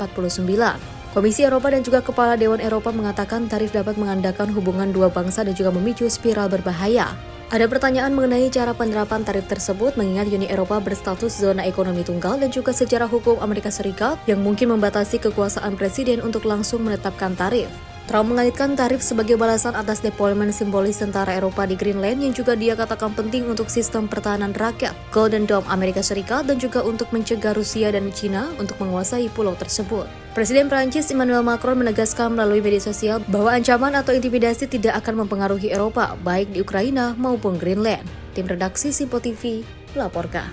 Komisi Eropa dan juga Kepala Dewan Eropa mengatakan tarif dapat mengandalkan hubungan dua bangsa dan juga memicu spiral berbahaya. Ada pertanyaan mengenai cara penerapan tarif tersebut mengingat Uni Eropa berstatus zona ekonomi tunggal dan juga sejarah hukum Amerika Serikat yang mungkin membatasi kekuasaan presiden untuk langsung menetapkan tarif. Trump mengaitkan tarif sebagai balasan atas deployment simbolis tentara Eropa di Greenland yang juga dia katakan penting untuk sistem pertahanan rakyat Golden Dome Amerika Serikat dan juga untuk mencegah Rusia dan China untuk menguasai pulau tersebut. Presiden Prancis Emmanuel Macron menegaskan melalui media sosial bahwa ancaman atau intimidasi tidak akan mempengaruhi Eropa baik di Ukraina maupun Greenland. Tim redaksi Simpo TV melaporkan.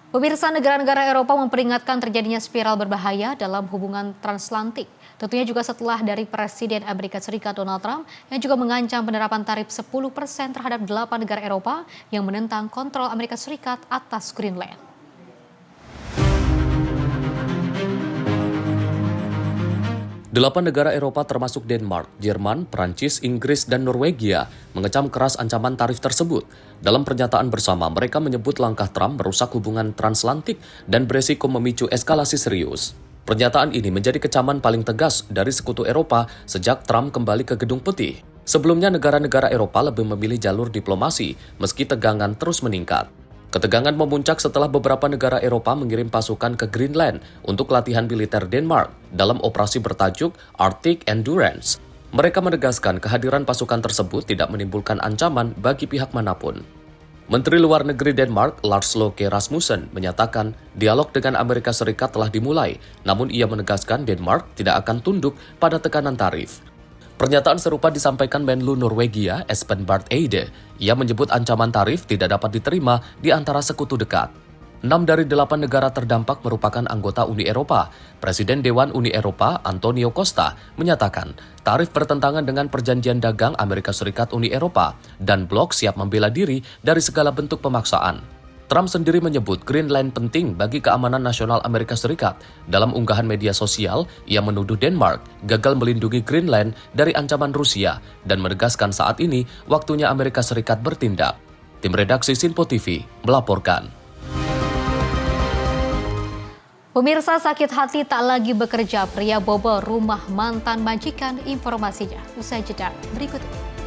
Pemirsa, negara-negara Eropa memperingatkan terjadinya spiral berbahaya dalam hubungan transatlantik. Tentunya juga setelah dari Presiden Amerika Serikat Donald Trump yang juga mengancam penerapan tarif 10% terhadap 8 negara Eropa yang menentang kontrol Amerika Serikat atas Greenland. 8 negara Eropa termasuk Denmark, Jerman, Prancis, Inggris, dan Norwegia mengecam keras ancaman tarif tersebut. Dalam pernyataan bersama, mereka menyebut langkah Trump merusak hubungan transatlantik dan beresiko memicu eskalasi serius. Pernyataan ini menjadi kecaman paling tegas dari sekutu Eropa sejak Trump kembali ke Gedung Putih. Sebelumnya, negara-negara Eropa lebih memilih jalur diplomasi meski tegangan terus meningkat. Ketegangan memuncak setelah beberapa negara Eropa mengirim pasukan ke Greenland untuk latihan militer Denmark dalam operasi bertajuk Arctic Endurance. Mereka menegaskan kehadiran pasukan tersebut tidak menimbulkan ancaman bagi pihak manapun. Menteri Luar Negeri Denmark, Lars Løkke Rasmussen, menyatakan dialog dengan Amerika Serikat telah dimulai, namun ia menegaskan Denmark tidak akan tunduk pada tekanan tarif. Pernyataan serupa disampaikan Menlu Norwegia, Espen Barth Eide. Ia menyebut ancaman tarif tidak dapat diterima di antara sekutu dekat. 6 dari 8 negara terdampak merupakan anggota Uni Eropa. Presiden Dewan Uni Eropa, Antonio Costa, menyatakan tarif bertentangan dengan perjanjian dagang Amerika Serikat Uni Eropa dan blok siap membela diri dari segala bentuk pemaksaan. Trump sendiri menyebut Greenland penting bagi keamanan nasional Amerika Serikat. Dalam unggahan media sosial, ia menuduh Denmark gagal melindungi Greenland dari ancaman Rusia dan menegaskan saat ini waktunya Amerika Serikat bertindak. Tim redaksi Sinpo TV melaporkan. Pemirsa, sakit hati tak lagi bekerja, pria bobol rumah mantan majikan, informasinya usai jeda berikut ini.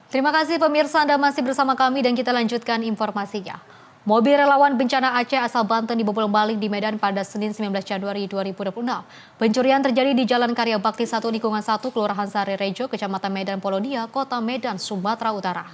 Terima kasih pemirsa, Anda masih bersama kami dan kita lanjutkan informasinya. Mobil relawan bencana Aceh asal Banten dibobol maling di Medan pada Senin 19 Januari 2026. Pencurian terjadi di Jalan Karya Bakti 1 Lingkungan 1 Kelurahan Sari Rejo, Kecamatan Medan Polonia, Kota Medan, Sumatera Utara.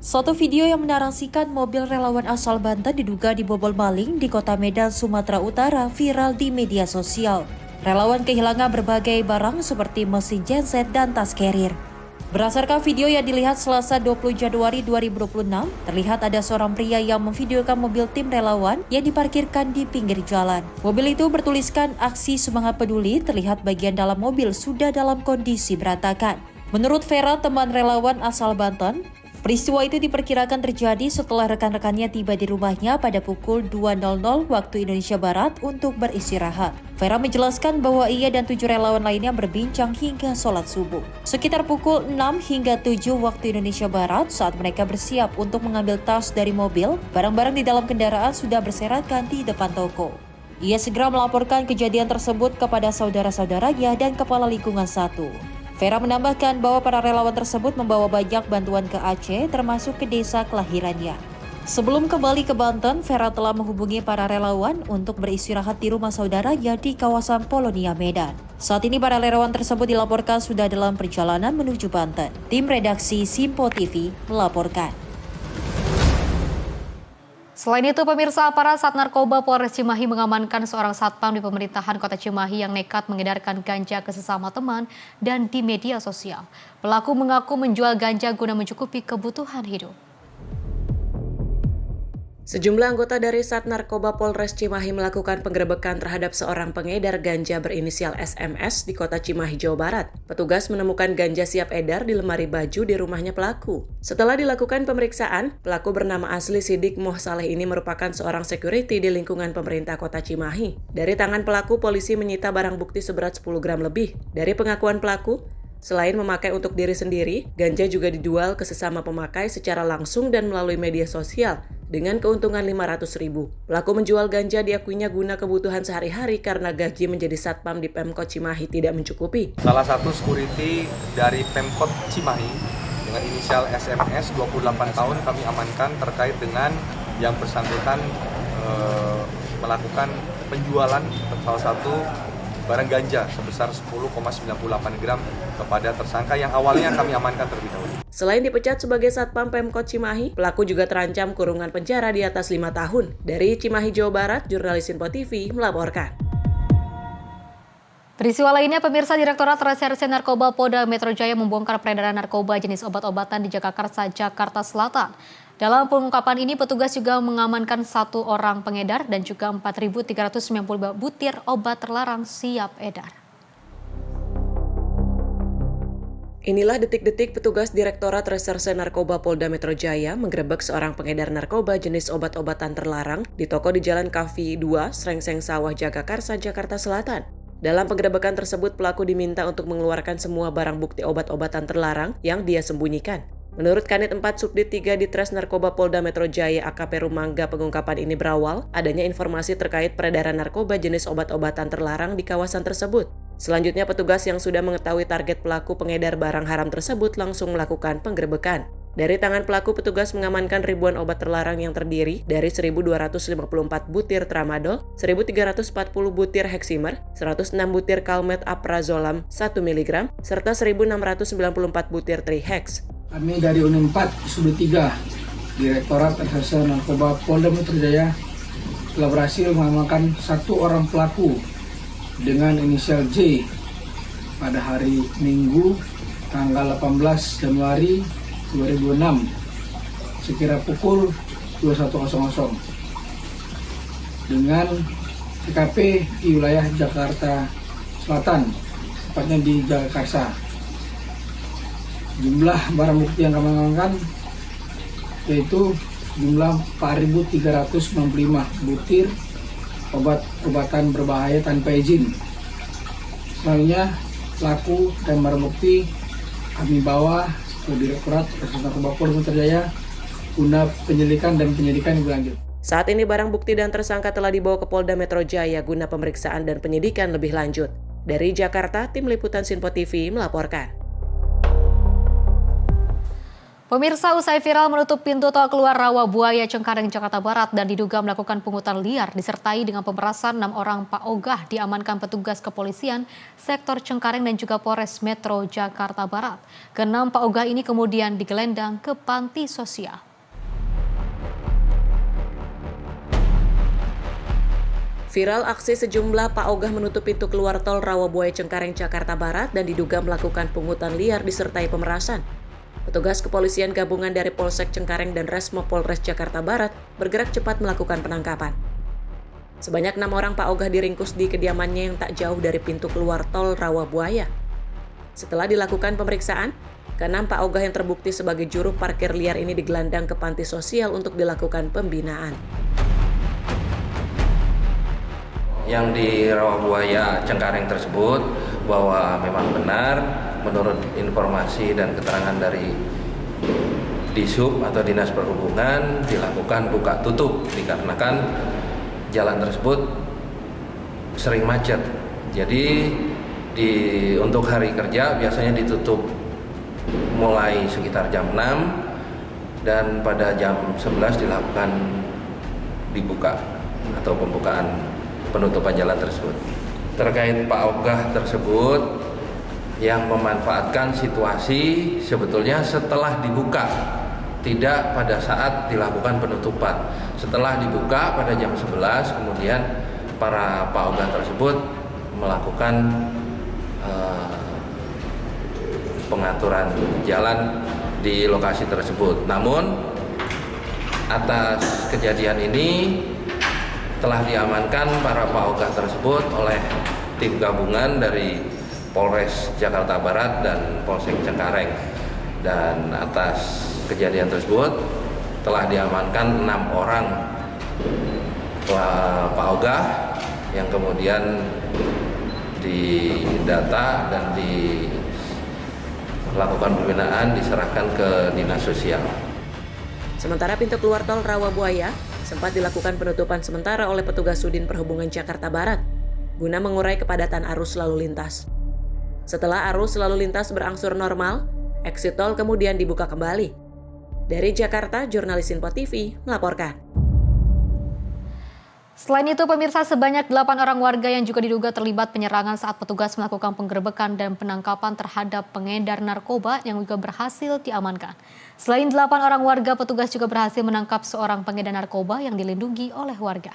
Suatu video yang menarasikan mobil relawan asal Banten diduga dibobol maling di Kota Medan, Sumatera Utara viral di media sosial. Relawan kehilangan berbagai barang seperti mesin genset dan tas carrier. Berdasarkan video yang dilihat Selasa 20 Januari 2026, terlihat ada seorang pria yang memvideokan mobil tim relawan yang diparkirkan di pinggir jalan. Mobil itu bertuliskan Aksi Semangat Peduli, terlihat bagian dalam mobil sudah dalam kondisi berantakan. Menurut Vera, teman relawan asal Banten, peristiwa itu diperkirakan terjadi setelah rekan-rekannya tiba di rumahnya pada pukul 2.00 waktu Indonesia Barat untuk beristirahat. Vera menjelaskan bahwa ia dan 7 relawan lainnya berbincang hingga sholat subuh. Sekitar pukul 6 hingga 7 waktu Indonesia Barat, saat mereka bersiap untuk mengambil tas dari mobil, barang-barang di dalam kendaraan sudah berserakan di depan toko. Ia segera melaporkan kejadian tersebut kepada saudara-saudaranya dan Kepala Lingkungan 1. Vera menambahkan bahwa para relawan tersebut membawa banyak bantuan ke Aceh, termasuk ke desa kelahirannya. Sebelum kembali ke Banten, Vera telah menghubungi para relawan untuk beristirahat di rumah saudaranya di kawasan Polonia, Medan. Saat ini para relawan tersebut dilaporkan sudah dalam perjalanan menuju Banten. Tim redaksi Sinpo TV melaporkan. Selain itu, pemirsa, aparat Sat Narkoba Polres Cimahi mengamankan seorang satpam di pemerintahan Kota Cimahi yang nekat mengedarkan ganja ke sesama teman dan di media sosial. Pelaku mengaku menjual ganja guna mencukupi kebutuhan hidup. Sejumlah anggota dari Sat Narkoba Polres Cimahi melakukan penggerebekan terhadap seorang pengedar ganja berinisial SMS di Kota Cimahi, Jawa Barat. Petugas menemukan ganja siap edar di lemari baju di rumahnya pelaku. Setelah dilakukan pemeriksaan, pelaku bernama asli Sidik Moh Saleh ini merupakan seorang security di lingkungan pemerintah Kota Cimahi. Dari tangan pelaku, polisi menyita barang bukti seberat 10 gram lebih. Dari pengakuan pelaku, selain memakai untuk diri sendiri, ganja juga dijual ke sesama pemakai secara langsung dan melalui media sosial dengan keuntungan 500.000. Pelaku menjual ganja diakuinya guna kebutuhan sehari-hari karena gaji menjadi satpam di Pemkot Cimahi tidak mencukupi. Salah satu security dari Pemkot Cimahi dengan inisial SMS 28 tahun kami amankan terkait dengan yang bersangkutan melakukan penjualan salah satu barang ganja sebesar 10,98 gram kepada tersangka yang awalnya kami amankan terlebih dahulu. Selain dipecat sebagai Satpam Pemkot Cimahi, pelaku juga terancam kurungan penjara di atas 5 tahun. Dari Cimahi, Jawa Barat, jurnalis Sinpo TV melaporkan. Peristiwa lainnya, pemirsa, Direktorat Reserse Narkoba Polda Metro Jaya membongkar peredaran narkoba jenis obat-obatan di Jagakarsa, Jakarta Selatan. Dalam pengungkapan ini, petugas juga mengamankan 1 orang pengedar dan juga 4.395 butir obat terlarang siap edar. Inilah detik-detik petugas Direktorat Reserse Narkoba Polda Metro Jaya menggerebek seorang pengedar narkoba jenis obat-obatan terlarang di toko di Jalan Kafi 2, Srengseng Sawah, Jagakarsa, Jakarta Selatan. Dalam penggerebekan tersebut, pelaku diminta untuk mengeluarkan semua barang bukti obat-obatan terlarang yang dia sembunyikan. Menurut Kanit 4 Subdit 3 Ditres Narkoba Polda Metro Jaya AKP Rumangga, pengungkapan ini berawal adanya informasi terkait peredaran narkoba jenis obat-obatan terlarang di kawasan tersebut. Selanjutnya, petugas yang sudah mengetahui target pelaku pengedar barang haram tersebut langsung melakukan penggerebekan. Dari tangan pelaku, petugas mengamankan ribuan obat terlarang yang terdiri dari 1.254 butir tramadol, 1.340 butir heximer, 106 butir kalmet aprazolam 1 mg, serta 1.694 butir trihex. Kami dari Unit 4, Subdit 3, Direktorat Reserse Narkoba Polda Metro Jaya telah berhasil mengamankan 1 orang pelaku dengan inisial J pada hari Minggu tanggal 18 Januari 2006 sekira pukul 21.00 dengan TKP di wilayah Jakarta Selatan, tepatnya di Jagakarsa. Jumlah barang bukti yang kami amankan yaitu jumlah 4.395 butir obat-obatan berbahaya tanpa izin. Selanjutnya, pelaku dan barang bukti kami bawa ke Direktorat Reserse Narkoba Polda Metro Jaya guna penyelidikan dan penyidikan lebih lanjut. Saat ini barang bukti dan tersangka telah dibawa ke Polda Metro Jaya guna pemeriksaan dan penyidikan lebih lanjut. Dari Jakarta, Tim Liputan Sinpo TV melaporkan. Pemirsa, usai viral menutup pintu tol keluar Rawabuaya Cengkareng, Jakarta Barat dan diduga melakukan pungutan liar disertai dengan pemerasan, 6 orang Pak Ogah diamankan petugas kepolisian sektor Cengkareng dan juga Polres Metro Jakarta Barat. Ke-6 Pak Ogah ini kemudian digelendang ke panti sosial. Viral aksi sejumlah Pak Ogah menutup pintu keluar tol Rawabuaya Cengkareng, Jakarta Barat dan diduga melakukan pungutan liar disertai pemerasan. Petugas kepolisian gabungan dari Polsek Cengkareng dan Resmo Polres Jakarta Barat bergerak cepat melakukan penangkapan. Sebanyak 6 orang Pak Ogah diringkus di kediamannya yang tak jauh dari pintu keluar tol Rawabuaya. Setelah dilakukan pemeriksaan, ke-6 Pak Ogah yang terbukti sebagai juru parkir liar ini digelandang ke panti sosial untuk dilakukan pembinaan. Yang di Rawabuaya Cengkareng tersebut bahwa memang benar menurut informasi dan keterangan dari Disub atau Dinas Perhubungan dilakukan buka tutup dikarenakan jalan tersebut sering macet. Jadi untuk hari kerja biasanya ditutup mulai sekitar jam 6 dan pada jam 11 dilakukan dibuka atau pembukaan penutupan jalan tersebut. Terkait Pak Ogah tersebut yang memanfaatkan situasi sebetulnya setelah dibuka, tidak pada saat dilakukan penutupan. Setelah dibuka pada jam 11 kemudian para Pak Ogah tersebut melakukan pengaturan jalan di lokasi tersebut. Namun atas kejadian ini telah diamankan para Pak Ogah tersebut oleh tim gabungan dari Polres Jakarta Barat dan Polsek Cengkareng. Dan atas kejadian tersebut telah diamankan 6 orang Pak Ogah yang kemudian didata dan dilakukan pembinaan, diserahkan ke Dinas Sosial. Sementara pintu keluar tol Rawabuaya sempat dilakukan penutupan sementara oleh petugas Sudin Perhubungan Jakarta Barat guna mengurai kepadatan arus lalu lintas. Setelah arus lalu lintas berangsur normal, exit tol kemudian dibuka kembali. Dari Jakarta, jurnalis Sinpo TV melaporkan. Selain itu, pemirsa, sebanyak 8 orang warga yang juga diduga terlibat penyerangan saat petugas melakukan penggerebekan dan penangkapan terhadap pengedar narkoba yang juga berhasil diamankan. Selain 8 orang warga, petugas juga berhasil menangkap seorang pengedar narkoba yang dilindungi oleh warga.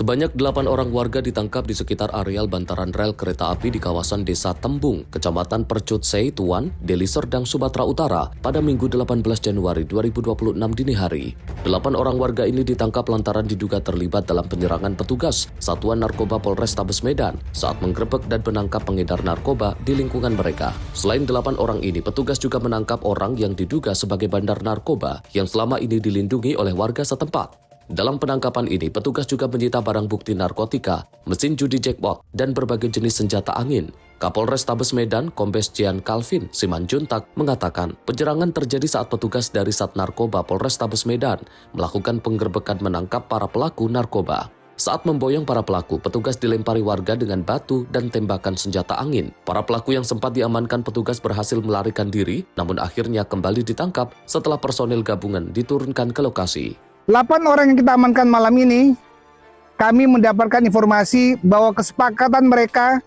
Sebanyak 8 orang warga ditangkap di sekitar areal bantaran rel kereta api di kawasan Desa Tembung, Kecamatan Percut Sei, Tuan, Deli Serdang, Sumatera Utara pada Minggu 18 Januari 2026 dini hari. 8 orang warga ini ditangkap lantaran diduga terlibat dalam penyerangan petugas Satuan Narkoba Polrestabes Medan saat menggerebek dan menangkap pengedar narkoba di lingkungan mereka. Selain 8 orang ini, petugas juga menangkap orang yang diduga sebagai bandar narkoba yang selama ini dilindungi oleh warga setempat. Dalam penangkapan ini, petugas juga menyita barang bukti narkotika, mesin judi jackpot, dan berbagai jenis senjata angin. Kapolres Tabes Medan, Kombes Jian Calvin Simanjuntak, mengatakan penyerangan terjadi saat petugas dari Sat Narkoba Polres Tabes Medan melakukan penggerbekan menangkap para pelaku narkoba. Saat memboyong para pelaku, petugas dilempari warga dengan batu dan tembakan senjata angin. Para pelaku yang sempat diamankan petugas berhasil melarikan diri, namun akhirnya kembali ditangkap setelah personil gabungan diturunkan ke lokasi. 8 orang yang kita amankan malam ini, kami mendapatkan informasi bahwa kesepakatan mereka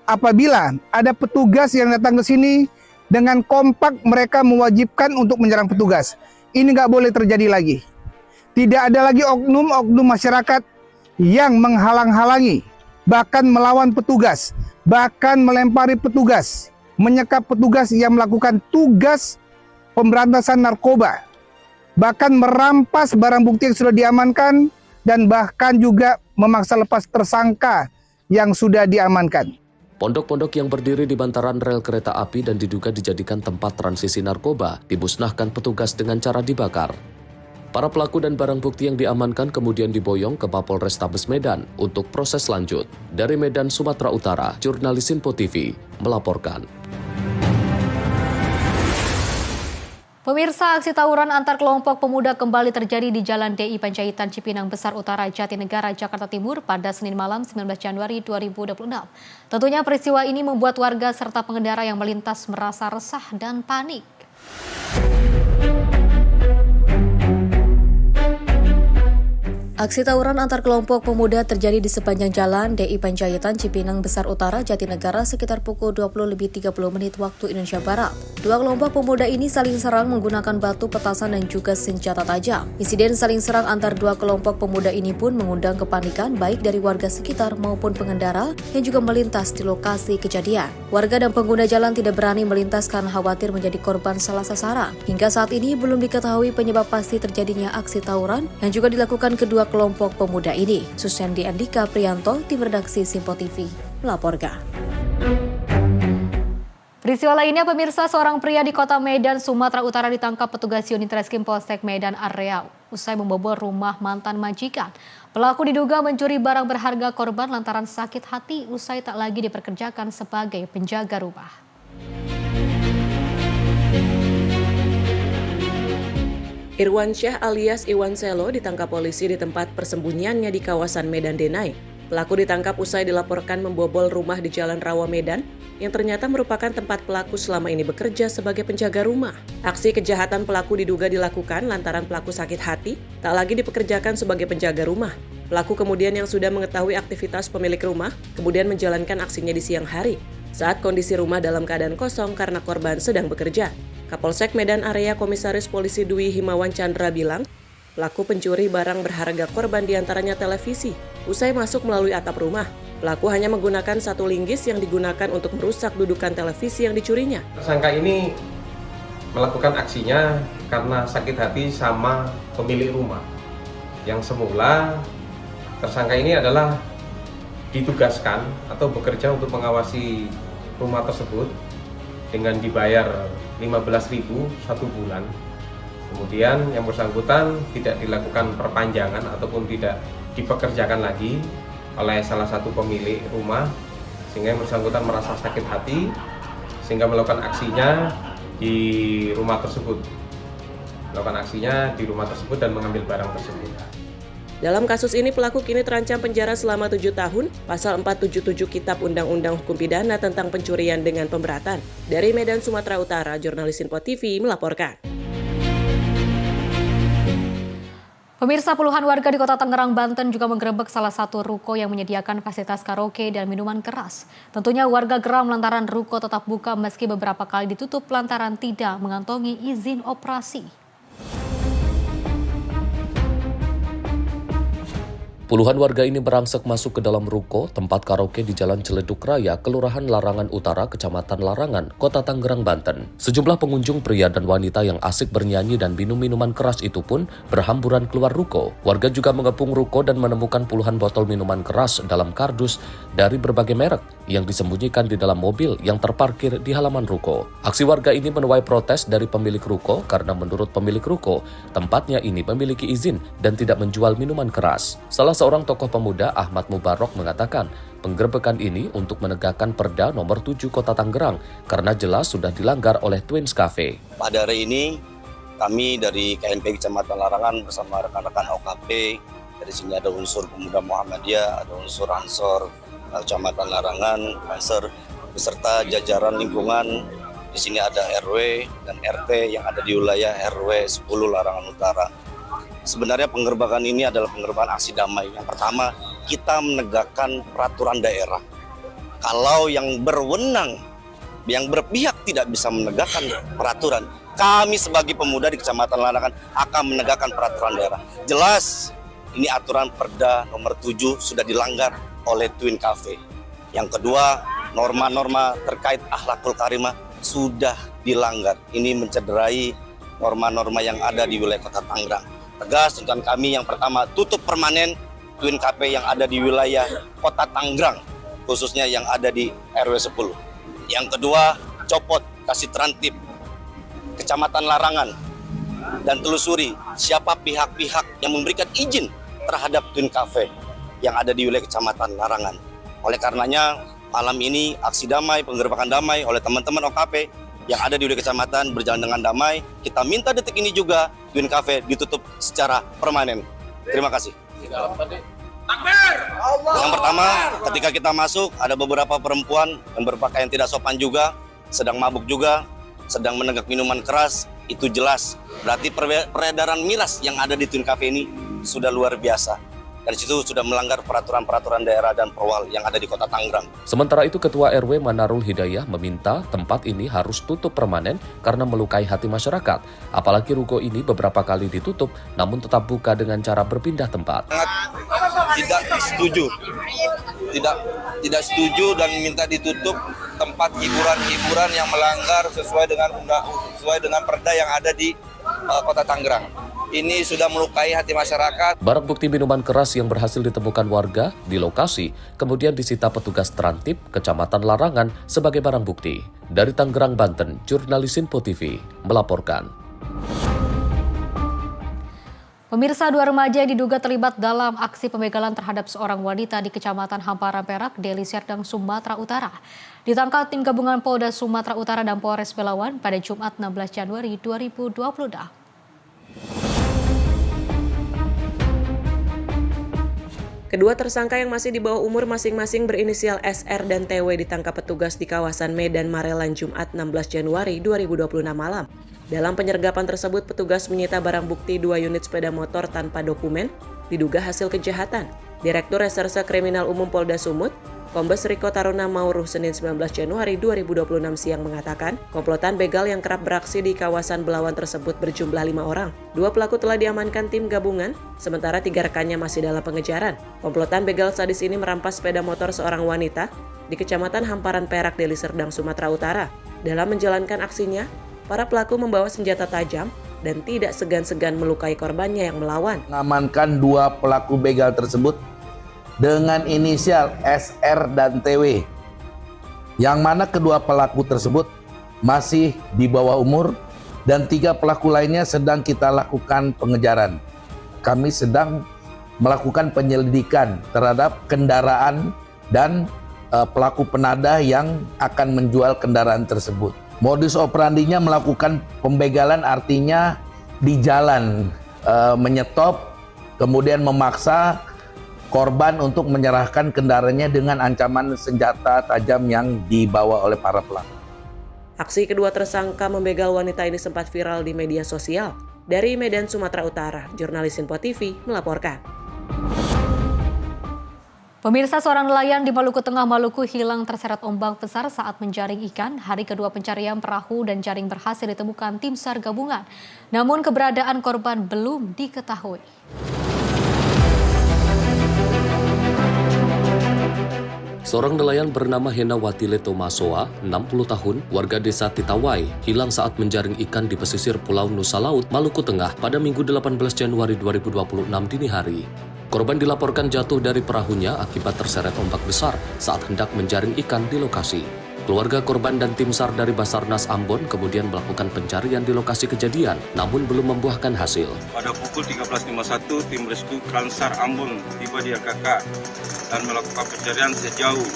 apabila ada petugas yang datang ke sini, dengan kompak mereka mewajibkan untuk menyerang petugas. Ini nggak boleh terjadi lagi. Tidak ada lagi oknum-oknum masyarakat yang menghalang-halangi, bahkan melawan petugas, bahkan melempari petugas, menyekap petugas yang melakukan tugas pemberantasan narkoba, bahkan merampas barang bukti yang sudah diamankan, dan bahkan juga memaksa lepas tersangka yang sudah diamankan. Pondok-pondok yang berdiri di bantaran rel kereta api dan diduga dijadikan tempat transisi narkoba dimusnahkan petugas dengan cara dibakar. Para pelaku dan barang bukti yang diamankan kemudian diboyong ke Mapolres Tabes Medan untuk proses lanjut. Dari Medan, Sumatera Utara, jurnalis Info TV melaporkan. Pemirsa, aksi tawuran antar kelompok pemuda kembali terjadi di Jalan DI Panjaitan Cipinang Besar Utara, Jatinegara, Jakarta Timur pada Senin malam 19 Januari 2026. Tentunya peristiwa ini membuat warga serta pengendara yang melintas merasa resah dan panik. Aksi tawuran antar kelompok pemuda terjadi di sepanjang jalan DI Panjaitan Cipinang Besar Utara, Jatinegara sekitar pukul 20.30 waktu Indonesia Barat. Dua kelompok pemuda ini saling serang menggunakan batu, petasan, dan juga senjata tajam. Insiden saling serang antar dua kelompok pemuda ini pun mengundang kepanikan baik dari warga sekitar maupun pengendara yang juga melintas di lokasi kejadian. Warga dan pengguna jalan tidak berani melintas karena khawatir menjadi korban salah sasaran. Hingga saat ini belum diketahui penyebab pasti terjadinya aksi tawuran yang juga dilakukan kedua kelompok pemuda ini. Susendi Andika Prianto, tim redaksi Simpo TV, melaporkan. Peristiwa lainnya, pemirsa, seorang pria di kota Medan, Sumatera Utara ditangkap petugas unit Reskrim Polsek Medan Area usai membobol rumah mantan majikan. Pelaku diduga mencuri barang berharga korban lantaran sakit hati usai tak lagi dipekerjakan sebagai penjaga rumah. Irwan Syah alias Iwan Selo ditangkap polisi di tempat persembunyiannya di kawasan Medan Denai. Pelaku ditangkap usai dilaporkan membobol rumah di Jalan Rawa Medan yang ternyata merupakan tempat pelaku selama ini bekerja sebagai penjaga rumah. Aksi kejahatan pelaku diduga dilakukan lantaran pelaku sakit hati, tak lagi dipekerjakan sebagai penjaga rumah. Pelaku kemudian yang sudah mengetahui aktivitas pemilik rumah, kemudian menjalankan aksinya di siang hari, saat kondisi rumah dalam keadaan kosong karena korban sedang bekerja. Kapolsek Medan Area Komisaris Polisi Dwi Himawan Chandra bilang, pelaku pencuri barang berharga korban diantaranya televisi. Usai masuk melalui atap rumah, pelaku hanya menggunakan satu linggis yang digunakan untuk merusak dudukan televisi yang dicurinya. Tersangka ini melakukan aksinya karena sakit hati sama pemilik rumah. Yang semula tersangka ini adalah ditugaskan atau bekerja untuk mengawasi rumah tersebut dengan dibayar 15.000 satu bulan. Kemudian yang bersangkutan tidak dilakukan perpanjangan ataupun tidak dipekerjakan lagi oleh salah satu pemilik rumah, sehingga yang bersangkutan merasa sakit hati sehingga melakukan aksinya di rumah tersebut. Dan mengambil barang tersebut. Dalam kasus ini, pelaku kini terancam penjara selama 7 tahun, pasal 477 Kitab Undang-Undang Hukum Pidana tentang pencurian dengan pemberatan. Dari Medan, Sumatera Utara, jurnalis Info TV melaporkan. Pemirsa, puluhan warga di Kota Tangerang, Banten juga menggerebek salah satu ruko yang menyediakan fasilitas karaoke dan minuman keras. Tentunya warga geram lantaran ruko tetap buka meski beberapa kali ditutup lantaran tidak mengantongi izin operasi. Puluhan warga ini merangsek masuk ke dalam ruko tempat karaoke di Jalan Ciledug Raya, Kelurahan Larangan Utara, Kecamatan Larangan, Kota Tangerang, Banten. Sejumlah pengunjung pria dan wanita yang asik bernyanyi dan minum minuman keras itu pun berhamburan keluar ruko. Warga juga mengepung ruko dan menemukan puluhan botol minuman keras dalam kardus dari berbagai merek yang disembunyikan di dalam mobil yang terparkir di halaman ruko. Aksi warga ini menuai protes dari pemilik ruko karena menurut pemilik ruko, tempatnya ini memiliki izin dan tidak menjual minuman keras. Salah seorang tokoh pemuda, Ahmad Mubarok, mengatakan penggerebekan ini untuk menegakkan Perda nomor 7 Kota Tangerang karena jelas sudah dilanggar oleh Twins Cafe. Pada hari ini kami dari KNP Kecamatan Larangan bersama rekan-rekan OKP, dari sini ada unsur Pemuda Muhammadiyah, ada unsur Ansor Kecamatan Larangan, Ansor beserta jajaran lingkungan. Di sini ada RW dan RT yang ada di wilayah RW 10 Larangan Utara. Sebenarnya penggerbekan ini adalah penggerbekan aksi damai. Yang pertama, kita menegakkan peraturan daerah. Kalau yang berwenang, yang berpihak tidak bisa menegakkan peraturan, kami sebagai pemuda di Kecamatan Larangan akan menegakkan peraturan daerah. Jelas, ini aturan Perda nomor 7 sudah dilanggar oleh Twin Cafe. Yang kedua, norma-norma terkait akhlakul karimah sudah dilanggar. Ini mencederai norma-norma yang ada di wilayah Kota Tangerang. Tegas tuntutan kami yang pertama, tutup permanen Twin Cafe yang ada di wilayah Kota Tangerang, khususnya yang ada di RW 10. Yang kedua, copot, kasih terantip Kecamatan Larangan dan telusuri siapa pihak-pihak yang memberikan izin terhadap Twin Cafe yang ada di wilayah Kecamatan Larangan. Oleh karenanya, malam ini aksi damai, penggerbekan damai oleh teman-teman OKP yang ada di wilayah kecamatan berjalan dengan damai. Kita minta detik ini juga Twin Cafe ditutup secara permanen. Terima kasih. Yang pertama, ketika kita masuk ada beberapa perempuan yang berpakaian tidak sopan juga, sedang mabuk juga, sedang menenggak minuman keras. Itu jelas berarti peredaran miras yang ada di Twin Cafe ini sudah luar biasa. Dan situ sudah melanggar peraturan-peraturan daerah dan perwal yang ada di Kota Tangerang. Sementara itu, Ketua RW Manarul Hidayah meminta tempat ini harus tutup permanen karena melukai hati masyarakat. Apalagi ruko ini beberapa kali ditutup, namun tetap buka dengan cara berpindah tempat. Tidak setuju, tidak setuju dan minta ditutup tempat hiburan-hiburan yang melanggar sesuai dengan perda yang ada di Kota Tangerang. Ini sudah melukai hati masyarakat. Barang bukti minuman keras yang berhasil ditemukan warga di lokasi kemudian disita petugas Trantip Kecamatan Larangan sebagai barang bukti. Dari Tangerang, Banten, jurnalis Info TV melaporkan. Pemirsa, 2 remaja yang diduga terlibat dalam aksi pembegalan terhadap seorang wanita di Kecamatan Hamparan Perak, Deli Serdang, Sumatera Utara ditangkap tim gabungan Polda Sumatera Utara dan Polres Belawan pada Jumat 16 Januari 2020. Kedua tersangka yang masih di bawah umur masing-masing berinisial SR dan TW ditangkap petugas di kawasan Medan Marelan Jumat 16 Januari 2026 malam. Dalam penyergapan tersebut, petugas menyita barang bukti 2 unit sepeda motor tanpa dokumen, diduga hasil kejahatan. Direktur Reserse Kriminal Umum Polda Sumut, Kombes Riko Taruna Mauruh, Senin 19 Januari 2026 siang mengatakan, komplotan begal yang kerap beraksi di kawasan Belawan tersebut berjumlah 5 orang. 2 pelaku telah diamankan tim gabungan, sementara 3 rekannya masih dalam pengejaran. Komplotan begal sadis ini merampas sepeda motor seorang wanita di Kecamatan Hamparan Perak, Deli Serdang, Sumatera Utara. Dalam menjalankan aksinya, para pelaku membawa senjata tajam dan tidak segan-segan melukai korbannya yang melawan. Mengamankan 2 pelaku begal tersebut dengan inisial SR dan TW, yang mana kedua pelaku tersebut masih di bawah umur dan 3 pelaku lainnya sedang kita lakukan pengejaran. Kami sedang melakukan penyelidikan terhadap kendaraan dan pelaku penadah yang akan menjual kendaraan tersebut. Modus operandinya melakukan pembegalan, artinya di jalan menyetop, kemudian memaksa korban untuk menyerahkan kendaraannya dengan ancaman senjata tajam yang dibawa oleh para pelaku. Aksi kedua tersangka membegal wanita ini sempat viral di media sosial. Dari Medan, Sumatera Utara, jurnalis Info TV melaporkan. Pemirsa, seorang nelayan di Maluku Tengah, Maluku hilang terseret ombak besar saat menjaring ikan. Hari kedua pencarian perahu dan jaring berhasil ditemukan tim SAR gabungan. Namun keberadaan korban belum diketahui. Seorang nelayan bernama Henawati Leto Masoa, 60 tahun, warga desa Titawai, hilang saat menjaring ikan di pesisir Pulau Nusa Laut, Maluku Tengah pada Minggu 18 Januari 2026 dini hari. Korban dilaporkan jatuh dari perahunya akibat terseret ombak besar saat hendak menjaring ikan di lokasi. Keluarga korban dan tim SAR dari Basarnas Ambon kemudian melakukan pencarian di lokasi kejadian, namun belum membuahkan hasil. Pada pukul 13.51, tim rescue Kansar Ambon tiba di AKK dan melakukan pencarian sejauh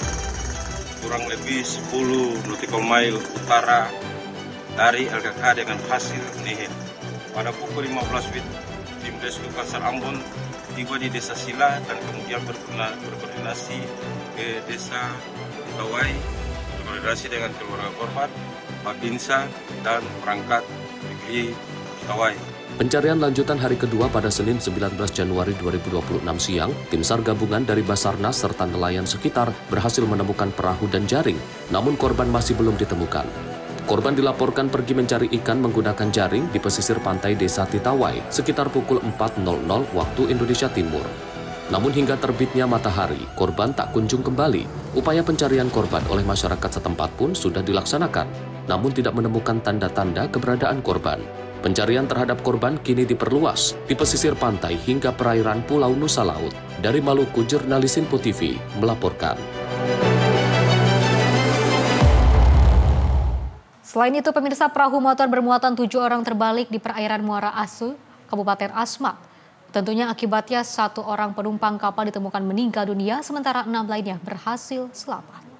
kurang lebih 10 nautical mile utara dari LKK dengan hasil nihil. Pada pukul 15 tim rescue Kansar Ambon tiba di Desa Sila dan kemudian berkoordinasi ke Desa Tawai, berkoordinasi dengan keluarga korban, Babinsa, dan perangkat negeri Tawai. Pencarian lanjutan hari kedua pada Senin 19 Januari 2026 siang, tim SAR gabungan dari Basarnas serta nelayan sekitar berhasil menemukan perahu dan jaring, namun korban masih belum ditemukan. Korban dilaporkan pergi mencari ikan menggunakan jaring di pesisir pantai Desa Titawai sekitar pukul 4.00 waktu Indonesia Timur. Namun hingga terbitnya matahari, korban tak kunjung kembali. Upaya pencarian korban oleh masyarakat setempat pun sudah dilaksanakan, namun tidak menemukan tanda-tanda keberadaan korban. Pencarian terhadap korban kini diperluas di pesisir pantai hingga perairan Pulau Nusa Laut. Dari Maluku, jurnalis Info TV melaporkan. Selain itu, pemirsa, perahu motor bermuatan 7 orang terbalik di perairan Muara Asu, Kabupaten Asmat. Tentunya akibatnya 1 orang penumpang kapal ditemukan meninggal dunia, sementara 6 lainnya berhasil selamat.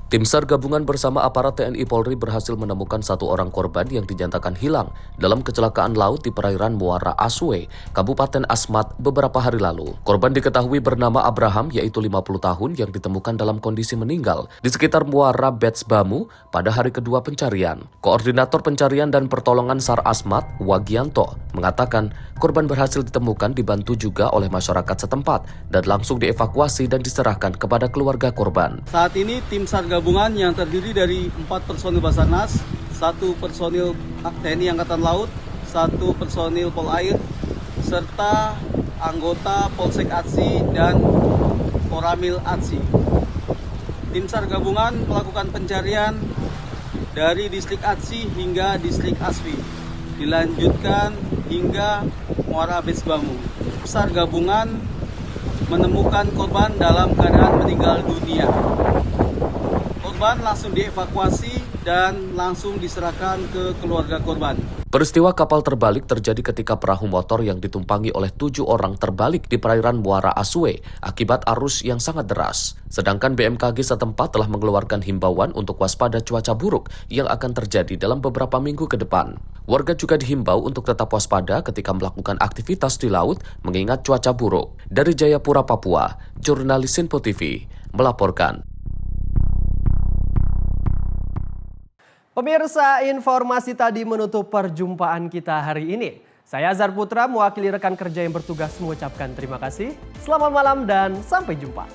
Tim SAR gabungan bersama aparat TNI Polri berhasil menemukan 1 orang korban yang dinyatakan hilang dalam kecelakaan laut di perairan Muara Asue, Kabupaten Asmat beberapa hari lalu. Korban diketahui bernama Abraham, yaitu 50 tahun, yang ditemukan dalam kondisi meninggal di sekitar Muara Betsbamu pada hari kedua pencarian. Koordinator Pencarian dan Pertolongan SAR Asmat, Wagianto, mengatakan korban berhasil ditemukan dibantu juga oleh masyarakat setempat dan langsung dievakuasi dan diserahkan kepada keluarga korban. Saat ini tim SAR gabungan yang terdiri dari 4 personil Basarnas, 1 personil TNI Angkatan Laut, 1 personil Polair, serta anggota Polsek Atsi dan Koramil Atsi. Tim SAR gabungan melakukan pencarian dari distrik Atsi hingga distrik Aswi, dilanjutkan hingga Muara Betsbamu. SAR gabungan menemukan korban dalam keadaan meninggal dunia. Korban langsung dievakuasi dan langsung diserahkan ke keluarga korban. Peristiwa kapal terbalik terjadi ketika perahu motor yang ditumpangi oleh 7 orang terbalik di perairan Muara Asue akibat arus yang sangat deras. Sedangkan BMKG setempat telah mengeluarkan himbauan untuk waspada cuaca buruk yang akan terjadi dalam beberapa minggu ke depan. Warga juga dihimbau untuk tetap waspada ketika melakukan aktivitas di laut mengingat cuaca buruk. Dari Jayapura, Papua, jurnalis Info TV melaporkan. Pemirsa, informasi tadi menutup perjumpaan kita hari ini. Saya Azhar Putra, mewakili rekan kerja yang bertugas mengucapkan terima kasih. Selamat malam dan sampai jumpa.